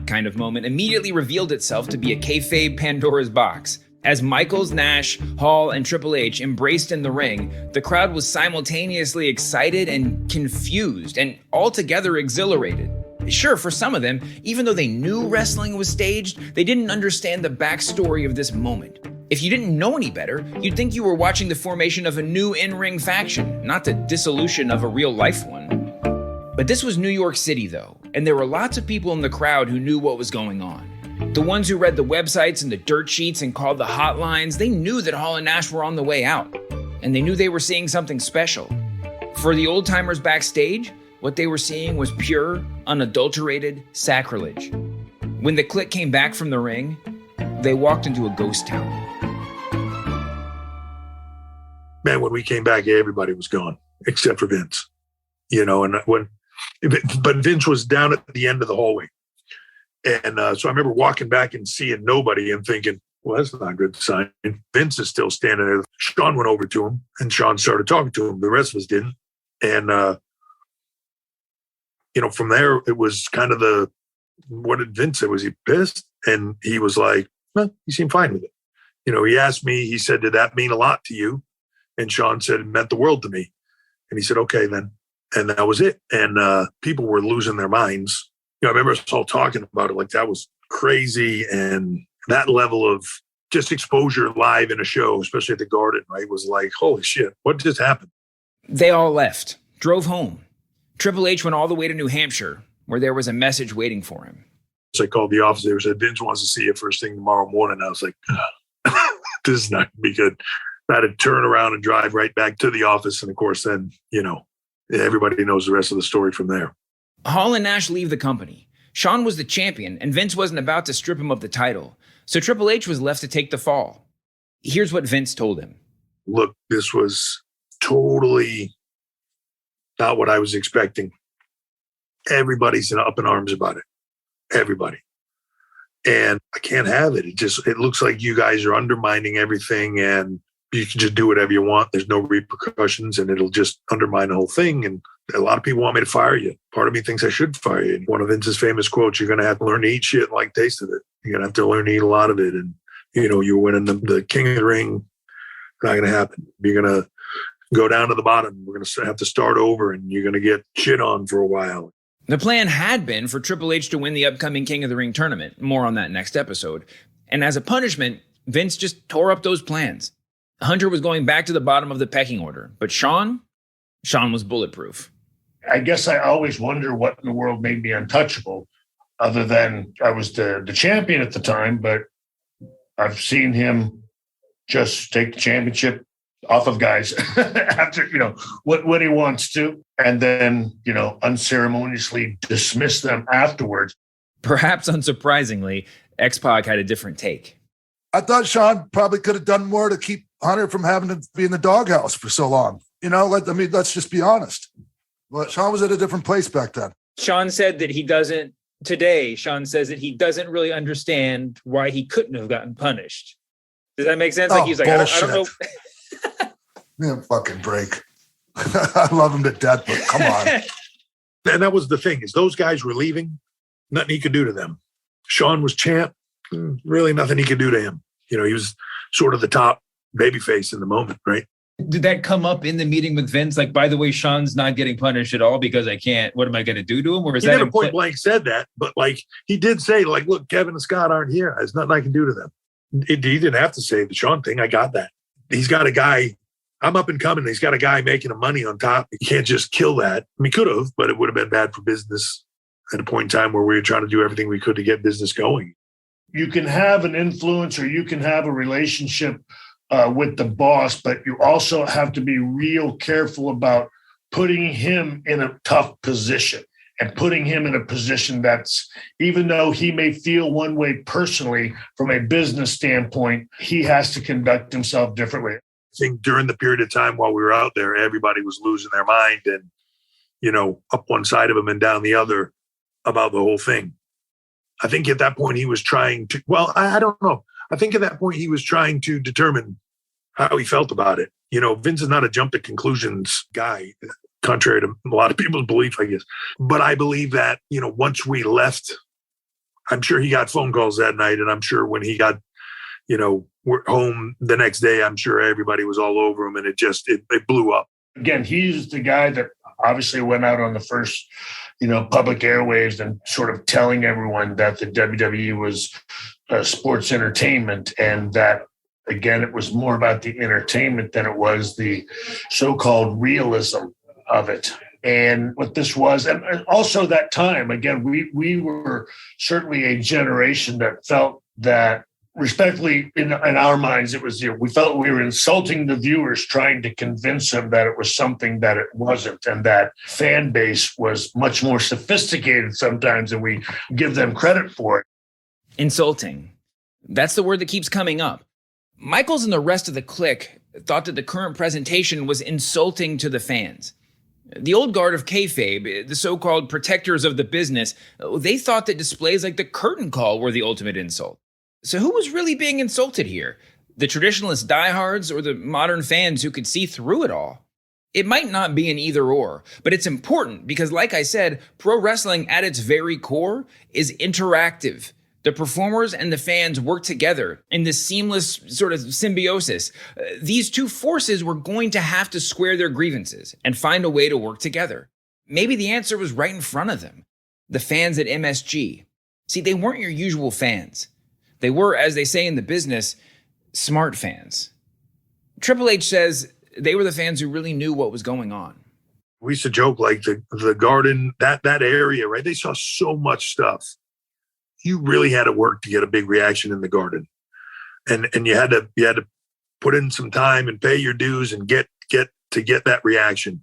kind of moment immediately revealed itself to be a kayfabe Pandora's box. As Michaels, Nash, Hall, and Triple H embraced in the ring, the crowd was simultaneously excited and confused, and altogether exhilarated. Sure, for some of them, even though they knew wrestling was staged, they didn't understand the backstory of this moment. If you didn't know any better, you'd think you were watching the formation of a new in-ring faction, not the dissolution of a real-life one. But this was New York City, though, and there were lots of people in the crowd who knew what was going on. The ones who read the websites and the dirt sheets and called the hotlines, they knew that Hall and Nash were on the way out, and they knew they were seeing something special. For the old-timers backstage, what they were seeing was pure, unadulterated sacrilege. When the Clique came back from the ring, they walked into a ghost town. Man, when we came back, everybody was gone except for Vince. But Vince was down at the end of the hallway. And so I remember walking back and seeing nobody and thinking, well, that's not a good sign. Vince is still standing there. Sean went over to him and Sean started talking to him. The rest of us didn't. And, from there, it was kind of what did Vince say? Was he pissed? And he was like, he seemed fine with it. He asked me, he said, did that mean a lot to you? And Sean said, it meant the world to me. And he said, okay, then. And that was it. And people were losing their minds. I remember us all talking about it like that was crazy. And that level of just exposure live in a show, especially at the Garden, right, was like, holy shit, what just happened? They all left, drove home. Triple H went all the way to New Hampshire, where there was a message waiting for him. So I called the office. They said, Vince wants to see you first thing tomorrow morning. I was like, this is not going to be good. I had to turn around and drive right back to the office. And of course, then, everybody knows the rest of the story from there. Hall and Nash leave the company. Shawn was the champion, and Vince wasn't about to strip him of the title. So Triple H was left to take the fall. Here's what Vince told him. Look, this was totally not what I was expecting. Everybody's up in arms about it. Everybody. And I can't have it. It looks like you guys are undermining everything and you can just do whatever you want. There's no repercussions and it'll just undermine the whole thing. And a lot of people want me to fire you. Part of me thinks I should fire you. One of Vince's famous quotes, you're going to have to learn to eat shit and like taste of it. You're going to have to learn to eat a lot of it. And, you're winning the King of the Ring. Not going to happen. You're going to go down to the bottom. We're going to have to start over and you're going to get shit on for a while. The plan had been for Triple H to win the upcoming King of the Ring tournament. More on that next episode. And as a punishment, Vince just tore up those plans. Hunter was going back to the bottom of the pecking order, but Shawn was bulletproof. I guess I always wonder what in the world made me untouchable, other than I was the champion at the time, but I've seen him just take the championship off of guys after, what he wants to, and then, unceremoniously dismiss them afterwards. Perhaps unsurprisingly, X-Pac had a different take. I thought Shawn probably could have done more to keep Hunter from having to be in the doghouse for so long. Let's just be honest. But Shawn was at a different place back then. Shawn said that Shawn says that he doesn't really understand why he couldn't have gotten punished. Does that make sense? He's like, I don't know. Man, fucking break. I love him to death, but come on. And that was the thing, is those guys were leaving. Nothing he could do to them. Shawn was champ. Really nothing he could do to him. He was sort of the top babyface in the moment, right? Did that come up in the meeting with Vince? Like, by the way, Shawn's not getting punished at all because I can't. What am I going to do to him? Or is he never point blank said that, but he did say, look, Kevin and Scott aren't here. There's nothing I can do to them. He didn't have to say the Shawn thing. I got that. He's got a guy. I'm up and coming. He's got a guy making him money on top. He can't just kill that. He could have, but it would have been bad for business at a point in time where we were trying to do everything we could to get business going. You can have an influence or you can have a relationship with the boss, but you also have to be real careful about putting him in a tough position and putting him in a position that's, even though he may feel one way personally, from a business standpoint, he has to conduct himself differently. I think during the period of time while we were out there, everybody was losing their mind and, up one side of him and down the other about the whole thing. I think at that point he was trying to, I don't know. I think at that point he was trying to determine how he felt about it. Vince is not a jump to conclusions guy, contrary to a lot of people's belief, I guess. But I believe that, once we left I'm sure he got phone calls that night, and I'm sure when he got, we're home the next day, I'm sure everybody was all over him, and it blew up. Again, he's the guy that obviously went out on the first, public airwaves and sort of telling everyone that the WWE was sports entertainment, and that, again, it was more about the entertainment than it was the so-called realism of it. And what this was, and also that time, again, we were certainly a generation that felt that, respectfully, in our minds, it was, we felt we were insulting the viewers, trying to convince them that it was something that it wasn't, and that fan base was much more sophisticated sometimes than we give them credit for. Insulting. That's the word that keeps coming up. Michaels and the rest of the clique thought that the current presentation was insulting to the fans. The old guard of kayfabe, the so-called protectors of the business, they thought that displays like the curtain call were the ultimate insult. So who was really being insulted here? The traditionalist diehards or the modern fans who could see through it all? It might not be an either or, but it's important because, like I said, pro wrestling at its very core is interactive. The performers and the fans work together in this seamless sort of symbiosis. These two forces were going to have to square their grievances and find a way to work together. Maybe the answer was right in front of them. The fans at MSG. See, they weren't your usual fans. They were, as they say in the business, smart fans. Triple H says they were the fans who really knew what was going on. We used to joke like the Garden, that area, right? They saw so much stuff. You really had to work to get a big reaction in the Garden, and you had to put in some time and pay your dues and get that reaction.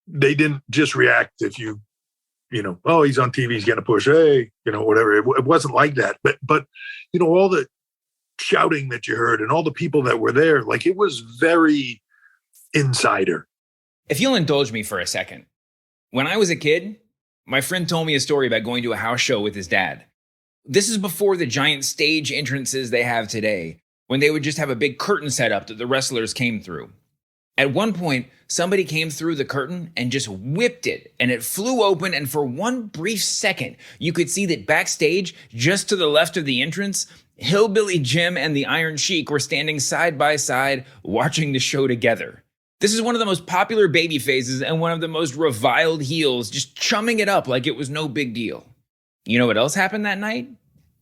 They didn't just react if you oh, he's on TV, he's getting a push, hey, whatever. It wasn't like that. But all the shouting that you heard and all the people that were there, like, it was very insider. If you'll indulge me for a second, when I was a kid, my friend told me a story about going to a house show with his dad. This is before the giant stage entrances they have today, when they would just have a big curtain set up that the wrestlers came through. At one point, somebody came through the curtain and just whipped it, and it flew open, and for one brief second, you could see that backstage, just to the left of the entrance, Hillbilly Jim and the Iron Sheik were standing side by side watching the show together. This is one of the most popular baby faces and one of the most reviled heels, just chumming it up like it was no big deal. You know what else happened that night?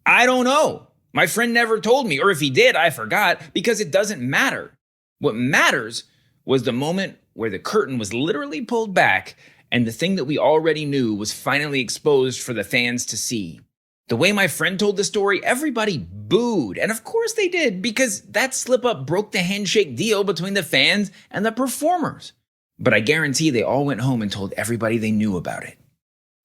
I don't know. My friend never told me, or if he did, I forgot, because it doesn't matter. What matters was the moment where the curtain was literally pulled back and the thing that we already knew was finally exposed for the fans to see. The way my friend told the story, everybody booed. And of course they did, because that slip-up broke the handshake deal between the fans and the performers. But I guarantee they all went home and told everybody they knew about it.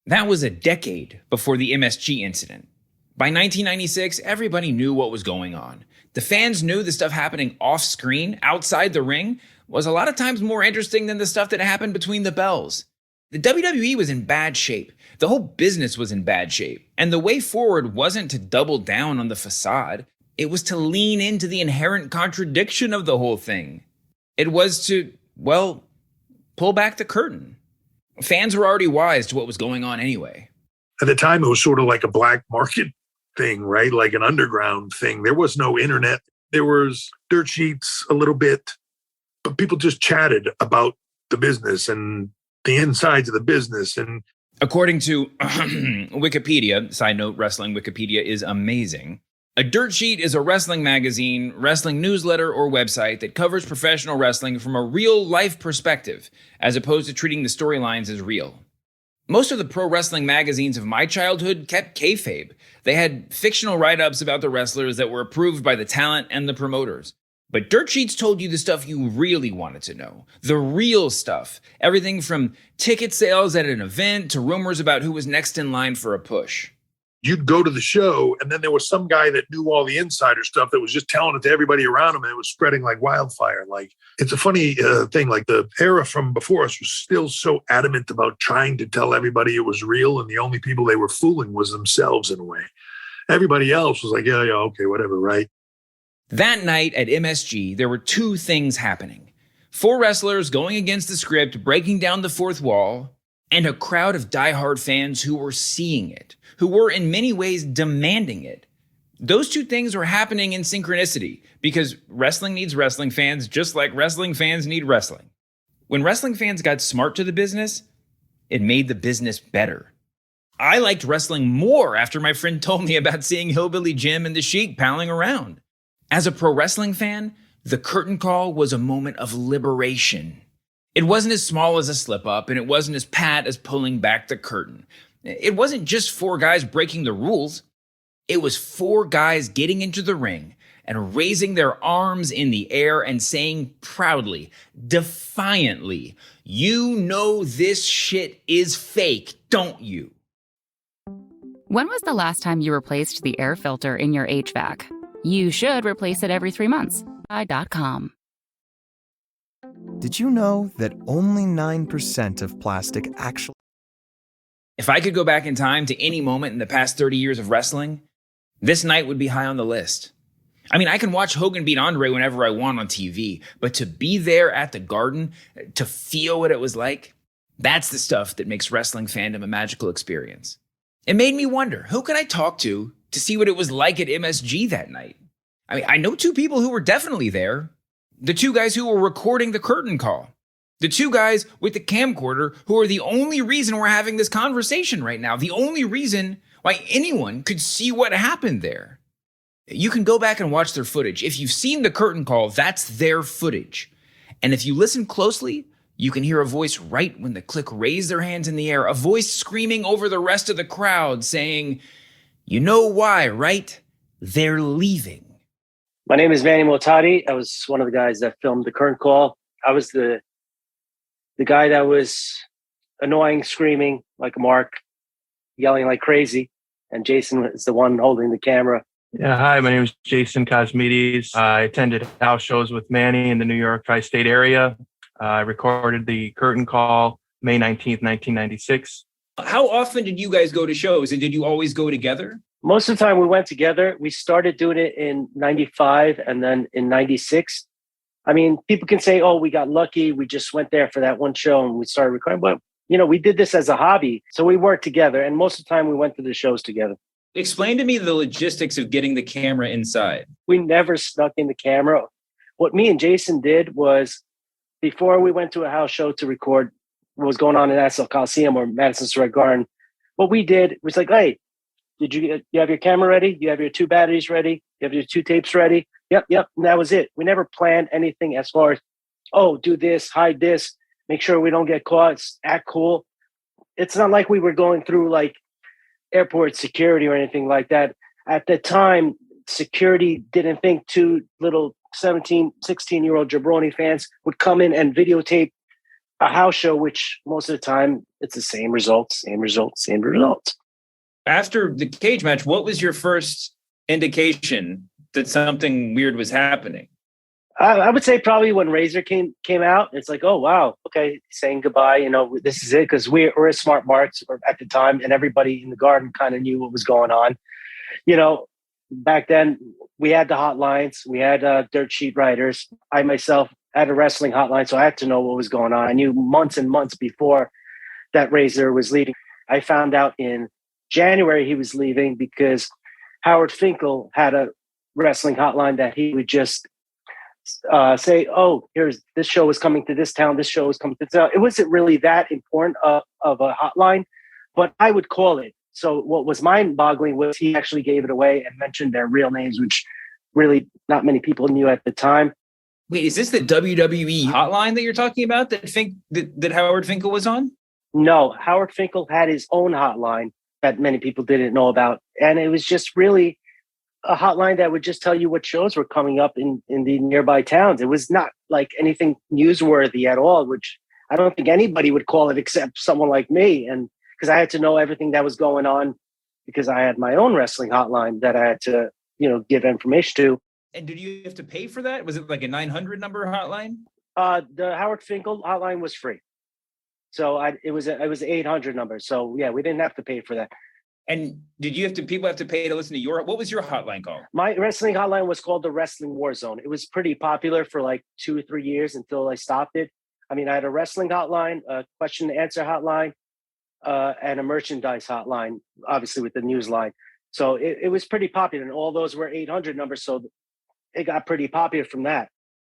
That was a decade before the MSG incident. By 1996, everybody knew what was going on. The fans knew the stuff happening off-screen, outside the ring, was a lot of times more interesting than the stuff that happened between the bells. The WWE was in bad shape. The whole business was in bad shape. And the way forward wasn't to double down on the facade. It was to lean into the inherent contradiction of the whole thing. It was to, well, pull back the curtain. Fans were already wise to what was going on anyway. At the time, it was sort of like a black market thing, right? Like an underground thing. There was no internet. There was dirt sheets a little bit, but people just chatted about the business and the insides of the business. And according to Wikipedia, side note, wrestling Wikipedia is amazing. A dirt sheet is a wrestling magazine, wrestling newsletter, or website that covers professional wrestling from a real-life perspective, as opposed to treating the storylines as real. Most of the pro wrestling magazines of my childhood kept kayfabe. They had fictional write-ups about the wrestlers that were approved by the talent and the promoters. But dirt sheets told you the stuff you really wanted to know. The real stuff. Everything from ticket sales at an event to rumors about who was next in line for a push. You'd go to the show, and then there was some guy that knew all the insider stuff that was just telling it to everybody around him, and it was spreading like wildfire. Like, it's a funny thing. Like, the era from before us was still so adamant about trying to tell everybody it was real, and the only people they were fooling was themselves in a way. Everybody else was like, yeah, okay, whatever, right? That night at MSG, there were two things happening. 4 wrestlers going against the script, breaking down the fourth wall, and a crowd of diehard fans who were seeing it, who were in many ways demanding it. Those two things were happening in synchronicity because wrestling needs wrestling fans just like wrestling fans need wrestling. When wrestling fans got smart to the business, it made the business better. I liked wrestling more after my friend told me about seeing Hillbilly Jim and the Sheik palling around. As a pro wrestling fan, the curtain call was a moment of liberation. It wasn't as small as a slip up, and it wasn't as pat as pulling back the curtain. It wasn't just 4 guys breaking the rules. It was 4 guys getting into the ring and raising their arms in the air and saying proudly, defiantly, "You know this shit is fake, don't you?" When was the last time you replaced the air filter in your HVAC? You should replace it every 3 months. .com. Did you know that only 9% of plastic actually... If I could go back in time to any moment in the past 30 years of wrestling, this night would be high on the list. I mean, I can watch Hogan beat Andre whenever I want on TV, but to be there at the Garden, to feel what it was like, that's the stuff that makes wrestling fandom a magical experience. It made me wonder, who could I talk to see what it was like at MSG that night? I mean, I know 2 people who were definitely there. The 2 guys who were recording the curtain call. The 2 guys with the camcorder who are the only reason we're having this conversation right now. The only reason why anyone could see what happened there. You can go back and watch their footage. If you've seen the curtain call, that's their footage. And if you listen closely, you can hear a voice right when the Clique raised their hands in the air, a voice screaming over the rest of the crowd saying, "You know why, right? They're leaving." My name is Manny Motati. I was one of the guys that filmed the curtain call. I was the guy that was annoying, screaming like a mark, yelling like crazy. And Jason was the one holding the camera. Yeah, hi, my name is Jason Cosmides. I attended house shows with Manny in the New York tri-state area. I recorded the curtain call May 19th, 1996. How often did you guys go to shows, and did you always go together? Most of the time we went together. We started doing it in 95 and then in 96. I mean, people can say, oh, we got lucky. We just went there for that one show and we started recording. But, you know, we did this as a hobby. So we worked together. And most of the time we went to the shows together. Explain to me the logistics of getting the camera inside. We never snuck in the camera. What me and Jason did was, before we went to a house show to record what was going on in Nassau Coliseum or Madison Square Garden, what we did was like, hey, you have your camera ready? You have your 2 batteries ready? You have your 2 tapes ready? Yep. And that was it. We never planned anything as far as, oh, do this, hide this, make sure we don't get caught, act cool. It's not like we were going through like airport security or anything like that. At the time, security didn't think 2 little 17, 16-year-old jabroni fans would come in and videotape a house show, which most of the time it's the same results. After the cage match, what was your first indication that something weird was happening? I would say probably when Razor came out, it's like, oh, wow, okay, saying goodbye, you know, this is it, because we're smart marks at the time, and everybody in the Garden kind of knew what was going on. You know, back then, we had the hotlines, we had dirt sheet writers. I myself had a wrestling hotline, so I had to know what was going on. I knew months and months before that Razor was leaving. I found out in January he was leaving because Howard Finkel had a wrestling hotline that he would just say, oh, this show is coming to this town, this show is coming to this town. It wasn't really that important of a hotline, but I would call it. So what was mind-boggling was he actually gave it away and mentioned their real names, which really not many people knew at the time. Wait, is this the WWE hotline that you're talking about that Howard Finkel was on? No, Howard Finkel had his own hotline that many people didn't know about. And it was just really a hotline that would just tell you what shows were coming up in the nearby towns. It was not like anything newsworthy at all, which I don't think anybody would call it except someone like me. And because I had to know everything that was going on because I had my own wrestling hotline that I had to, you know, give information to. And did you have to pay for that? Was it like a 900 number hotline? The Howard Finkel hotline was free. So it was an 800 number. So yeah, we didn't have to pay for that. And did people have to pay to listen to what was your hotline called? My wrestling hotline was called the Wrestling War Zone. It was pretty popular for like 2 or 3 years until I stopped it. I mean, I had a wrestling hotline, a question and answer hotline, and a merchandise hotline, obviously with the news line. So it was pretty popular, and all those were 800 numbers. So it got pretty popular from that.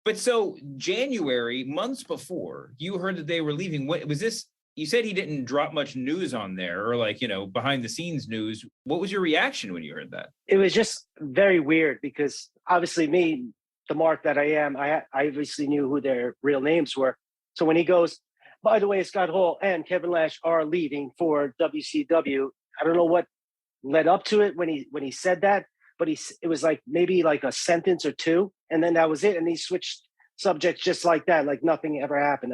But so January, months before, you heard that they were leaving. What was this? You said he didn't drop much news on there, or like, behind the scenes news. What was your reaction when you heard that? It was just very weird because obviously me, the mark that I am, I obviously knew who their real names were. So when he goes, by the way, Scott Hall and Kevin Nash are leaving for WCW. I don't know what led up to it when he said that, but it was like maybe like a sentence or two, and then that was it. And he switched subjects just like that, like nothing ever happened.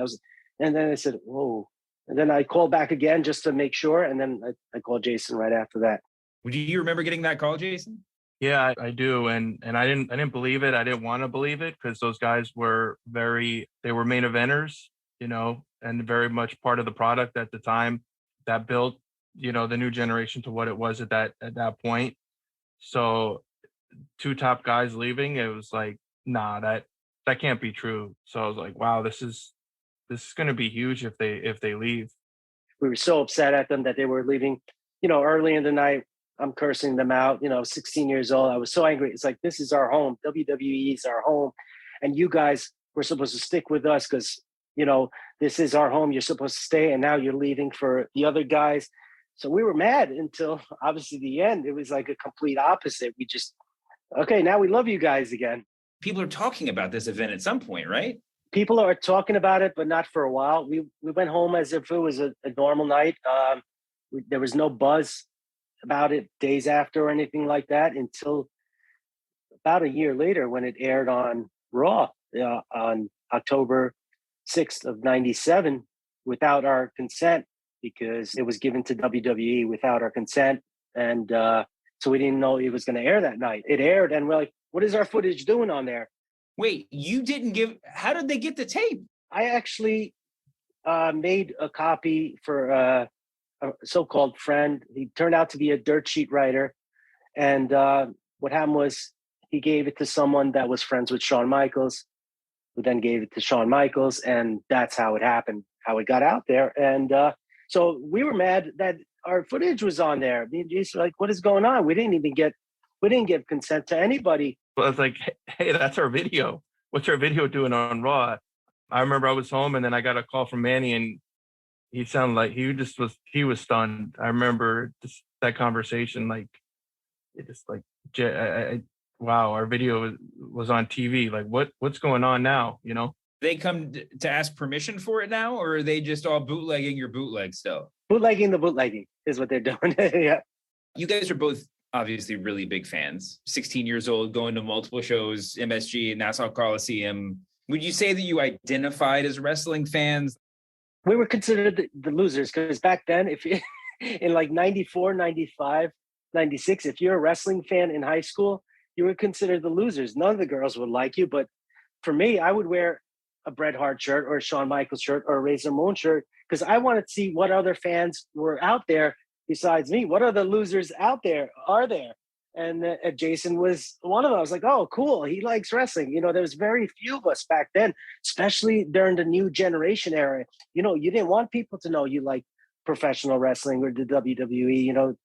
And then I said, "Whoa!" And then I called back again just to make sure, and then I called Jason right after that. Do you remember getting that call, Jason? Yeah, I do, and I didn't believe it. I didn't want to believe it because those guys were they were main eventers, and very much part of the product at the time that built, the new generation to what it was at that point. So 2 top guys leaving, it was like, nah, that can't be true. So I was like, wow, this is going to be huge if they leave. We were so upset at them that they were leaving, early in the night. I'm cursing them out, 16 years old. I was so angry. It's like, this is our home. WWE is our home. And you guys were supposed to stick with us because, this is our home. You're supposed to stay. And now you're leaving for the other guys. So we were mad until obviously the end. It was like a complete opposite. We just, okay, now we love you guys again. People are talking about this event at some point, right? People are talking about it, but not for a while. We went home as if it was a normal night. There was no buzz about it days after or anything like that until about a year later when it aired on Raw on October 6th of 97 without our consent, because it was given to WWE without our consent. And so we didn't know it was going to air that night. It aired and we're like, what is our footage doing on there? Wait, you didn't how did they get the tape? I actually made a copy for a so-called friend. He turned out to be a dirt sheet writer. And what happened was he gave it to someone that was friends with Shawn Michaels, who then gave it to Shawn Michaels. And that's how it happened, how it got out there. And so we were mad that our footage was on there. Me and Jason were like, what is going on? We didn't give consent to anybody. Well, it's like, hey, that's our video. What's our video doing on Raw? I remember I was home and then I got a call from Manny and he sounded like he was stunned. I remember that conversation, like, it just like, wow, our video was on TV. Like, what's going on now? They come to ask permission for it now, or are they just all bootlegging your bootleg still? Bootlegging the bootlegging is what they're doing. Yeah. You guys are both obviously really big fans. 16 years old, going to multiple shows, MSG, Nassau Coliseum. Would you say that you identified as wrestling fans? We were considered the losers because back then, if you, in like 94, 95, 96, if you're a wrestling fan in high school, you were considered the losers. None of the girls would like you. But for me, I would wear a Bret Hart shirt or a Shawn Michaels shirt or a Razor Ramon shirt because I wanted to see what other fans were out there besides me. What other losers out there are there? And Jason was one of them. I was like, oh, cool. He likes wrestling. There was very few of us back then, especially during the new generation era. You didn't want people to know you like professional wrestling or the WWE.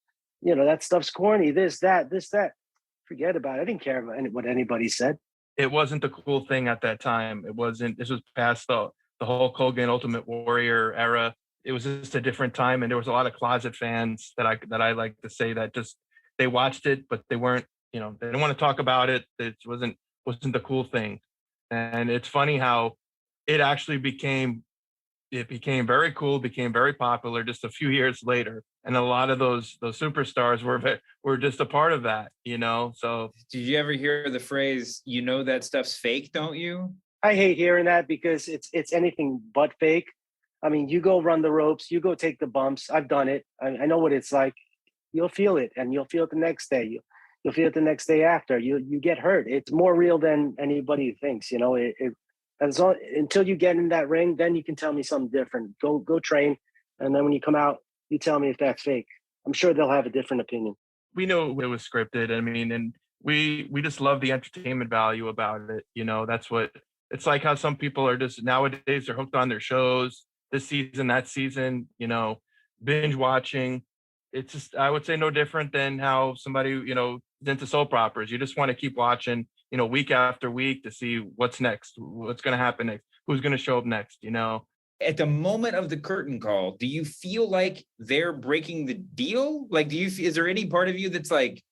That stuff's corny. This, that. Forget about it. I didn't care about what anybody said. It wasn't the cool thing at that time. It wasn't. This was past the Hulk Hogan Ultimate Warrior era. It was just a different time, and there was a lot of closet fans that I like to say that just they watched it, but they weren't. They didn't want to talk about it. It wasn't the cool thing. And it's funny how it actually became very cool, became very popular just a few years later. And a lot of those superstars were just a part of that, So did you ever hear the phrase, that stuff's fake, don't you? I hate hearing that because it's anything but fake. I mean, you go run the ropes, you go take the bumps. I've done it. I know what it's like. You'll feel it, and you'll feel it the next day. You'll feel it the next day after. You get hurt. It's more real than anybody thinks. Until you get in that ring, then you can tell me something different. Go train, and then when you come out, you tell me if that's fake. I'm sure they'll have a different opinion. We know it was scripted. I mean, and we just love the entertainment value about it. That's what it's like. How some people are just nowadays they're hooked on their shows. This season, that season, binge watching. It's just, I would say, no different than how somebody, is into soap operas. You just want to keep watching, week after week to see what's next, what's going to happen next, who's going to show up next, At the moment of the curtain call, do you feel like they're breaking the deal? Like, is there any part of you that's like,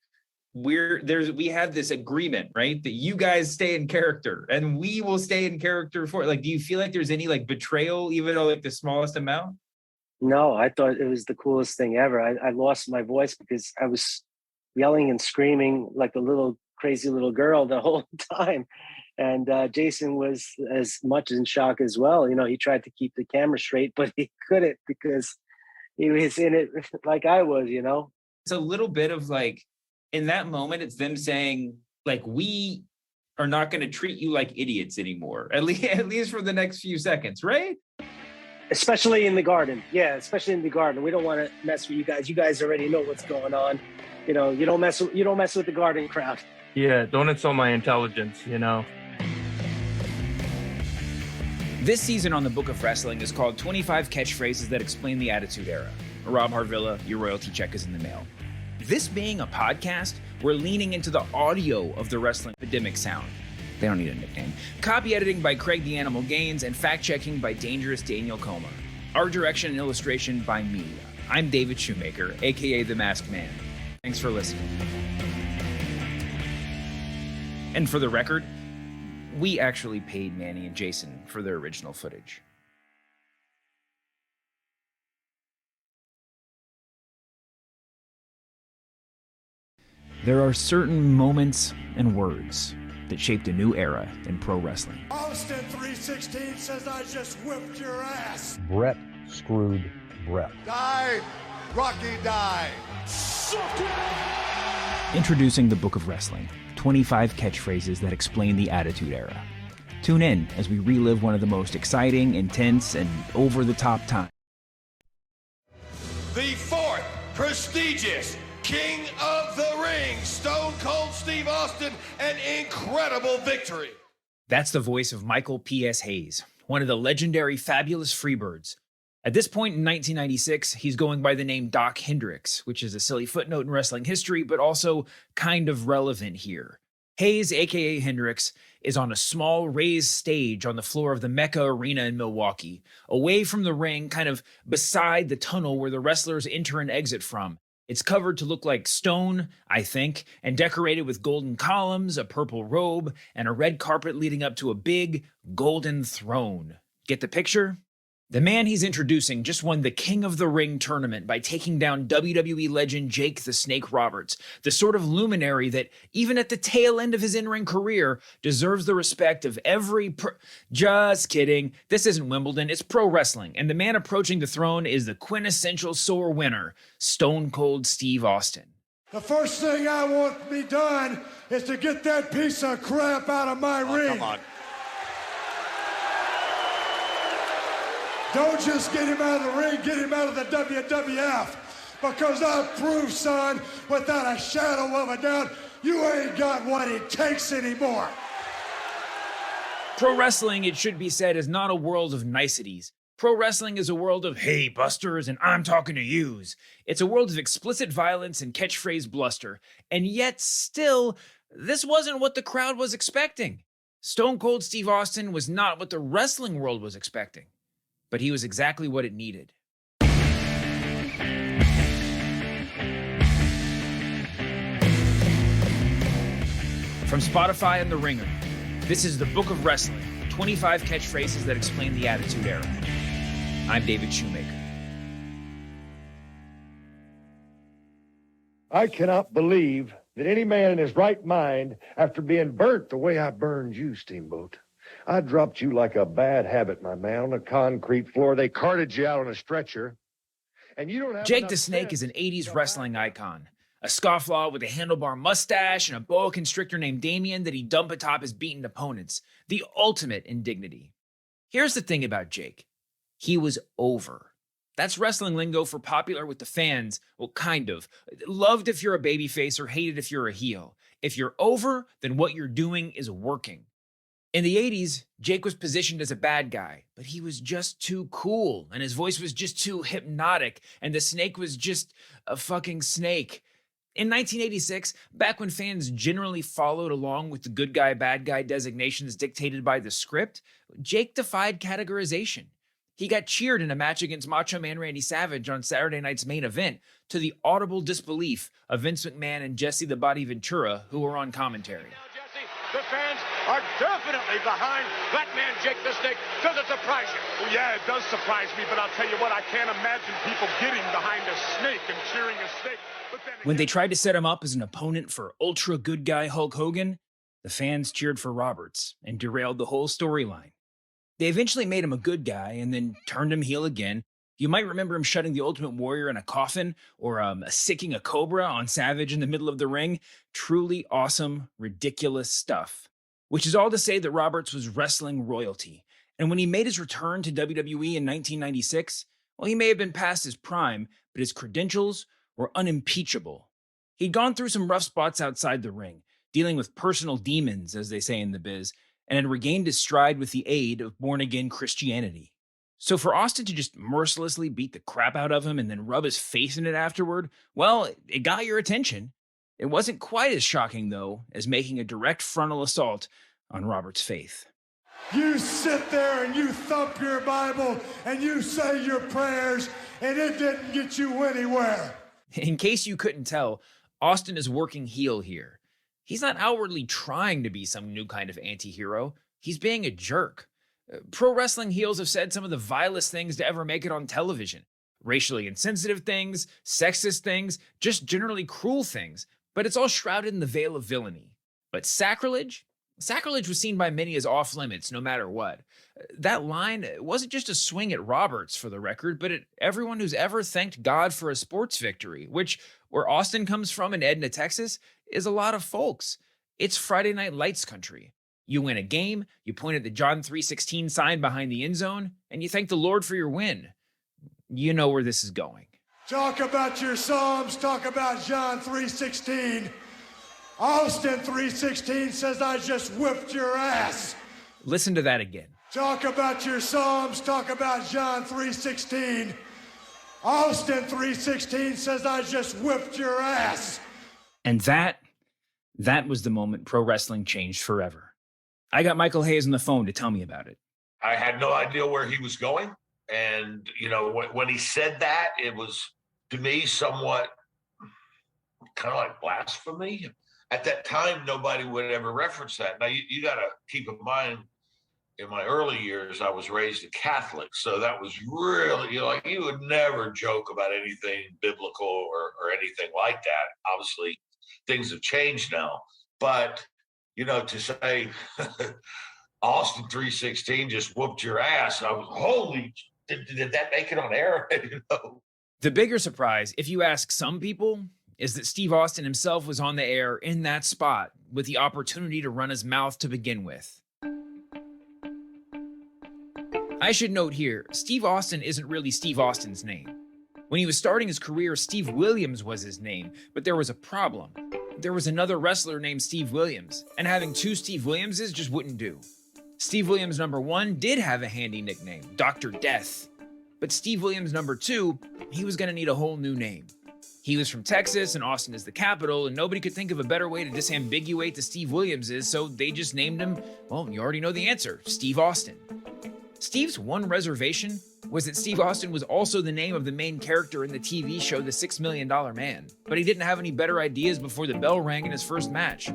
we have this agreement, right? That you guys stay in character and we will stay in character for, like, do you feel like there's any like betrayal, even though like the smallest amount? No, I thought it was the coolest thing ever. I lost my voice because I was yelling and screaming like a little crazy little girl the whole time. And Jason was as much in shock as well. He tried to keep the camera straight, but he couldn't because he was in it like I was, It's a little bit of like, in that moment, it's them saying, like, we are not going to treat you like idiots anymore, at least for the next few seconds, right? Especially in the garden. Yeah, especially in the garden. We don't want to mess with you guys. You guys already know what's going on. You don't mess with the garden crowd. Yeah, don't insult my intelligence, This season on the Book of Wrestling is called 25 Catchphrases That Explain the Attitude Era. Rob Harvilla, your royalty check is in the mail. This being a podcast, we're leaning into the audio of the wrestling epidemic sound. They don't need a nickname. Copy editing by Craig the Animal Gaines and fact checking by Dangerous Daniel Comer. Art direction and illustration by me. I'm David Shoemaker, aka The Masked Man. Thanks for listening. And for the record, we actually paid Manny and Jason for their original footage. There are certain moments and words that shaped a new era in pro wrestling. Austin 316 says I just whipped your ass. Brett screwed Brett. Die, Rocky, die. Introducing the Book of Wrestling, 25 catchphrases that explain the Attitude Era. Tune in as we relive one of the most exciting, intense, and over-the-top times. The fourth prestigious King of the Ring, Stone Cold Steve Austin, an incredible victory. That's the voice of Michael P.S. Hayes, one of the legendary Fabulous Freebirds. At this point in 1996, he's going by the name Doc Hendricks, which is a silly footnote in wrestling history, but also kind of relevant here. Hayes, aka Hendricks, is on a small raised stage on the floor of the Mecca Arena in Milwaukee, away from the ring, kind of beside the tunnel where the wrestlers enter and exit from. It's covered to look like stone, I think, and decorated with golden columns, a purple robe, and a red carpet leading up to a big golden throne. Get the picture? The man he's introducing just won the King of the Ring tournament by taking down WWE legend Jake the Snake Roberts, the sort of luminary that, even at the tail end of his in-ring career, deserves the respect of every Just kidding. This isn't Wimbledon, it's pro wrestling, and the man approaching the throne is the quintessential sore winner, Stone Cold Steve Austin. The first thing I want to be done is to get that piece of crap out of my ring. Come on. Don't just get him out of the ring, get him out of the WWF. Because I've proved, son, without a shadow of a doubt, you ain't got what it takes anymore. Pro wrestling, it should be said, is not a world of niceties. Pro wrestling is a world of, hey, busters, and I'm talking to yous. It's a world of explicit violence and catchphrase bluster. And yet, still, this wasn't what the crowd was expecting. Stone Cold Steve Austin was not what the wrestling world was expecting. But he was exactly what it needed. From Spotify and The Ringer, this is the Book of Wrestling, 25 catchphrases that explain the Attitude Era. I'm David Shoemaker. I cannot believe that any man in his right mind, after being burnt the way I burned you, Steamboat, I dropped you like a bad habit, my man, on a concrete floor. They carted you out on a stretcher. And you don't have Jake the Snake is an 80s wrestling icon. A scofflaw with a handlebar mustache and a boa constrictor named Damien that he'd dump atop his beaten opponents. The ultimate in dignity. Here's the thing about Jake. He was over. That's wrestling lingo for popular with the fans. Well, kind of. Loved if you're a babyface or hated if you're a heel. If you're over, then what you're doing is working. In the 80s, Jake was positioned as a bad guy, but he was just too cool, and his voice was just too hypnotic, and the snake was just a fucking snake. In 1986, back when fans generally followed along with the good guy, bad guy designations dictated by the script, Jake defied categorization. He got cheered in a match against Macho Man Randy Savage on Saturday night's main event, to the audible disbelief of Vince McMahon and Jesse the Body Ventura, who were on commentary. The fans are definitely behind that man, Jake the Snake. Does it surprise you? Well, yeah, it does surprise me, but I'll tell you what, I can't imagine people getting behind a snake and cheering a snake. But then when they tried to set him up as an opponent for ultra good guy Hulk Hogan, the fans cheered for Roberts and derailed the whole storyline. They eventually made him a good guy and then turned him heel again. You might remember him shutting the Ultimate Warrior in a coffin or sicking a cobra on Savage in the middle of the ring. Truly awesome, ridiculous stuff. Which is all to say that Roberts was wrestling royalty. And when he made his return to WWE in 1996, well, he may have been past his prime, but his credentials were unimpeachable. He'd gone through some rough spots outside the ring, dealing with personal demons, as they say in the biz, and had regained his stride with the aid of born-again Christianity. So for Austin to just mercilessly beat the crap out of him and then rub his face in it afterward, well, it got your attention. It wasn't quite as shocking, though, as making a direct frontal assault on Robert's faith. You sit there and you thump your Bible and you say your prayers, and it didn't get you anywhere. In case you couldn't tell, Austin is working heel here. He's not outwardly trying to be some new kind of anti-hero. He's being a jerk. Pro wrestling heels have said some of the vilest things to ever make it on television. Racially insensitive things, sexist things, just generally cruel things. But it's all shrouded in the veil of villainy. But sacrilege? Sacrilege was seen by many as off limits, no matter what. That line wasn't just a swing at Roberts, for the record, but at everyone who's ever thanked God for a sports victory, which, where Austin comes from in Edna, Texas, is a lot of folks. It's Friday Night Lights country. You win a game, you point at the John 3:16 sign behind the end zone, and you thank the Lord for your win. You know where this is going. Talk about your Psalms, talk about John 3:16. Austin 3:16 says, I just whipped your ass. Listen to that again. Talk about your Psalms, talk about John 3:16. Austin 3:16 says, I just whipped your ass. And that was the moment pro wrestling changed forever. I got Michael Hayes on the phone to tell me about it. I had no idea where he was going. And, you know, when he said that, it was, to me, somewhat kind of like blasphemy. At that time, nobody would ever reference that. Now, you got to keep in mind, in my early years, I was raised a Catholic. So that was really, you know, like you would never joke about anything biblical or anything like that. Obviously, things have changed now. But, you know, to say Austin 3:16 just whooped your ass, I was, holy, did that make it on air? You know? The bigger surprise, if you ask some people, is that Steve Austin himself was on the air in that spot with the opportunity to run his mouth to begin with. I should note here, Steve Austin isn't really Steve Austin's name. When he was starting his career, Steve Williams was his name, but there was a problem. There was another wrestler named Steve Williams, and having two Steve Williamses just wouldn't do. Steve Williams number 1 did have a handy nickname, Dr. Death. But Steve Williams number 2, he was going to need a whole new name. He was from Texas, and Austin is the capital, and nobody could think of a better way to disambiguate the Steve Williamses, so they just named him, well, you already know the answer, Steve Austin. Steve's one reservation was that Steve Austin was also the name of the main character in the TV show The $6 Million Man, but he didn't have any better ideas before the bell rang in his first match.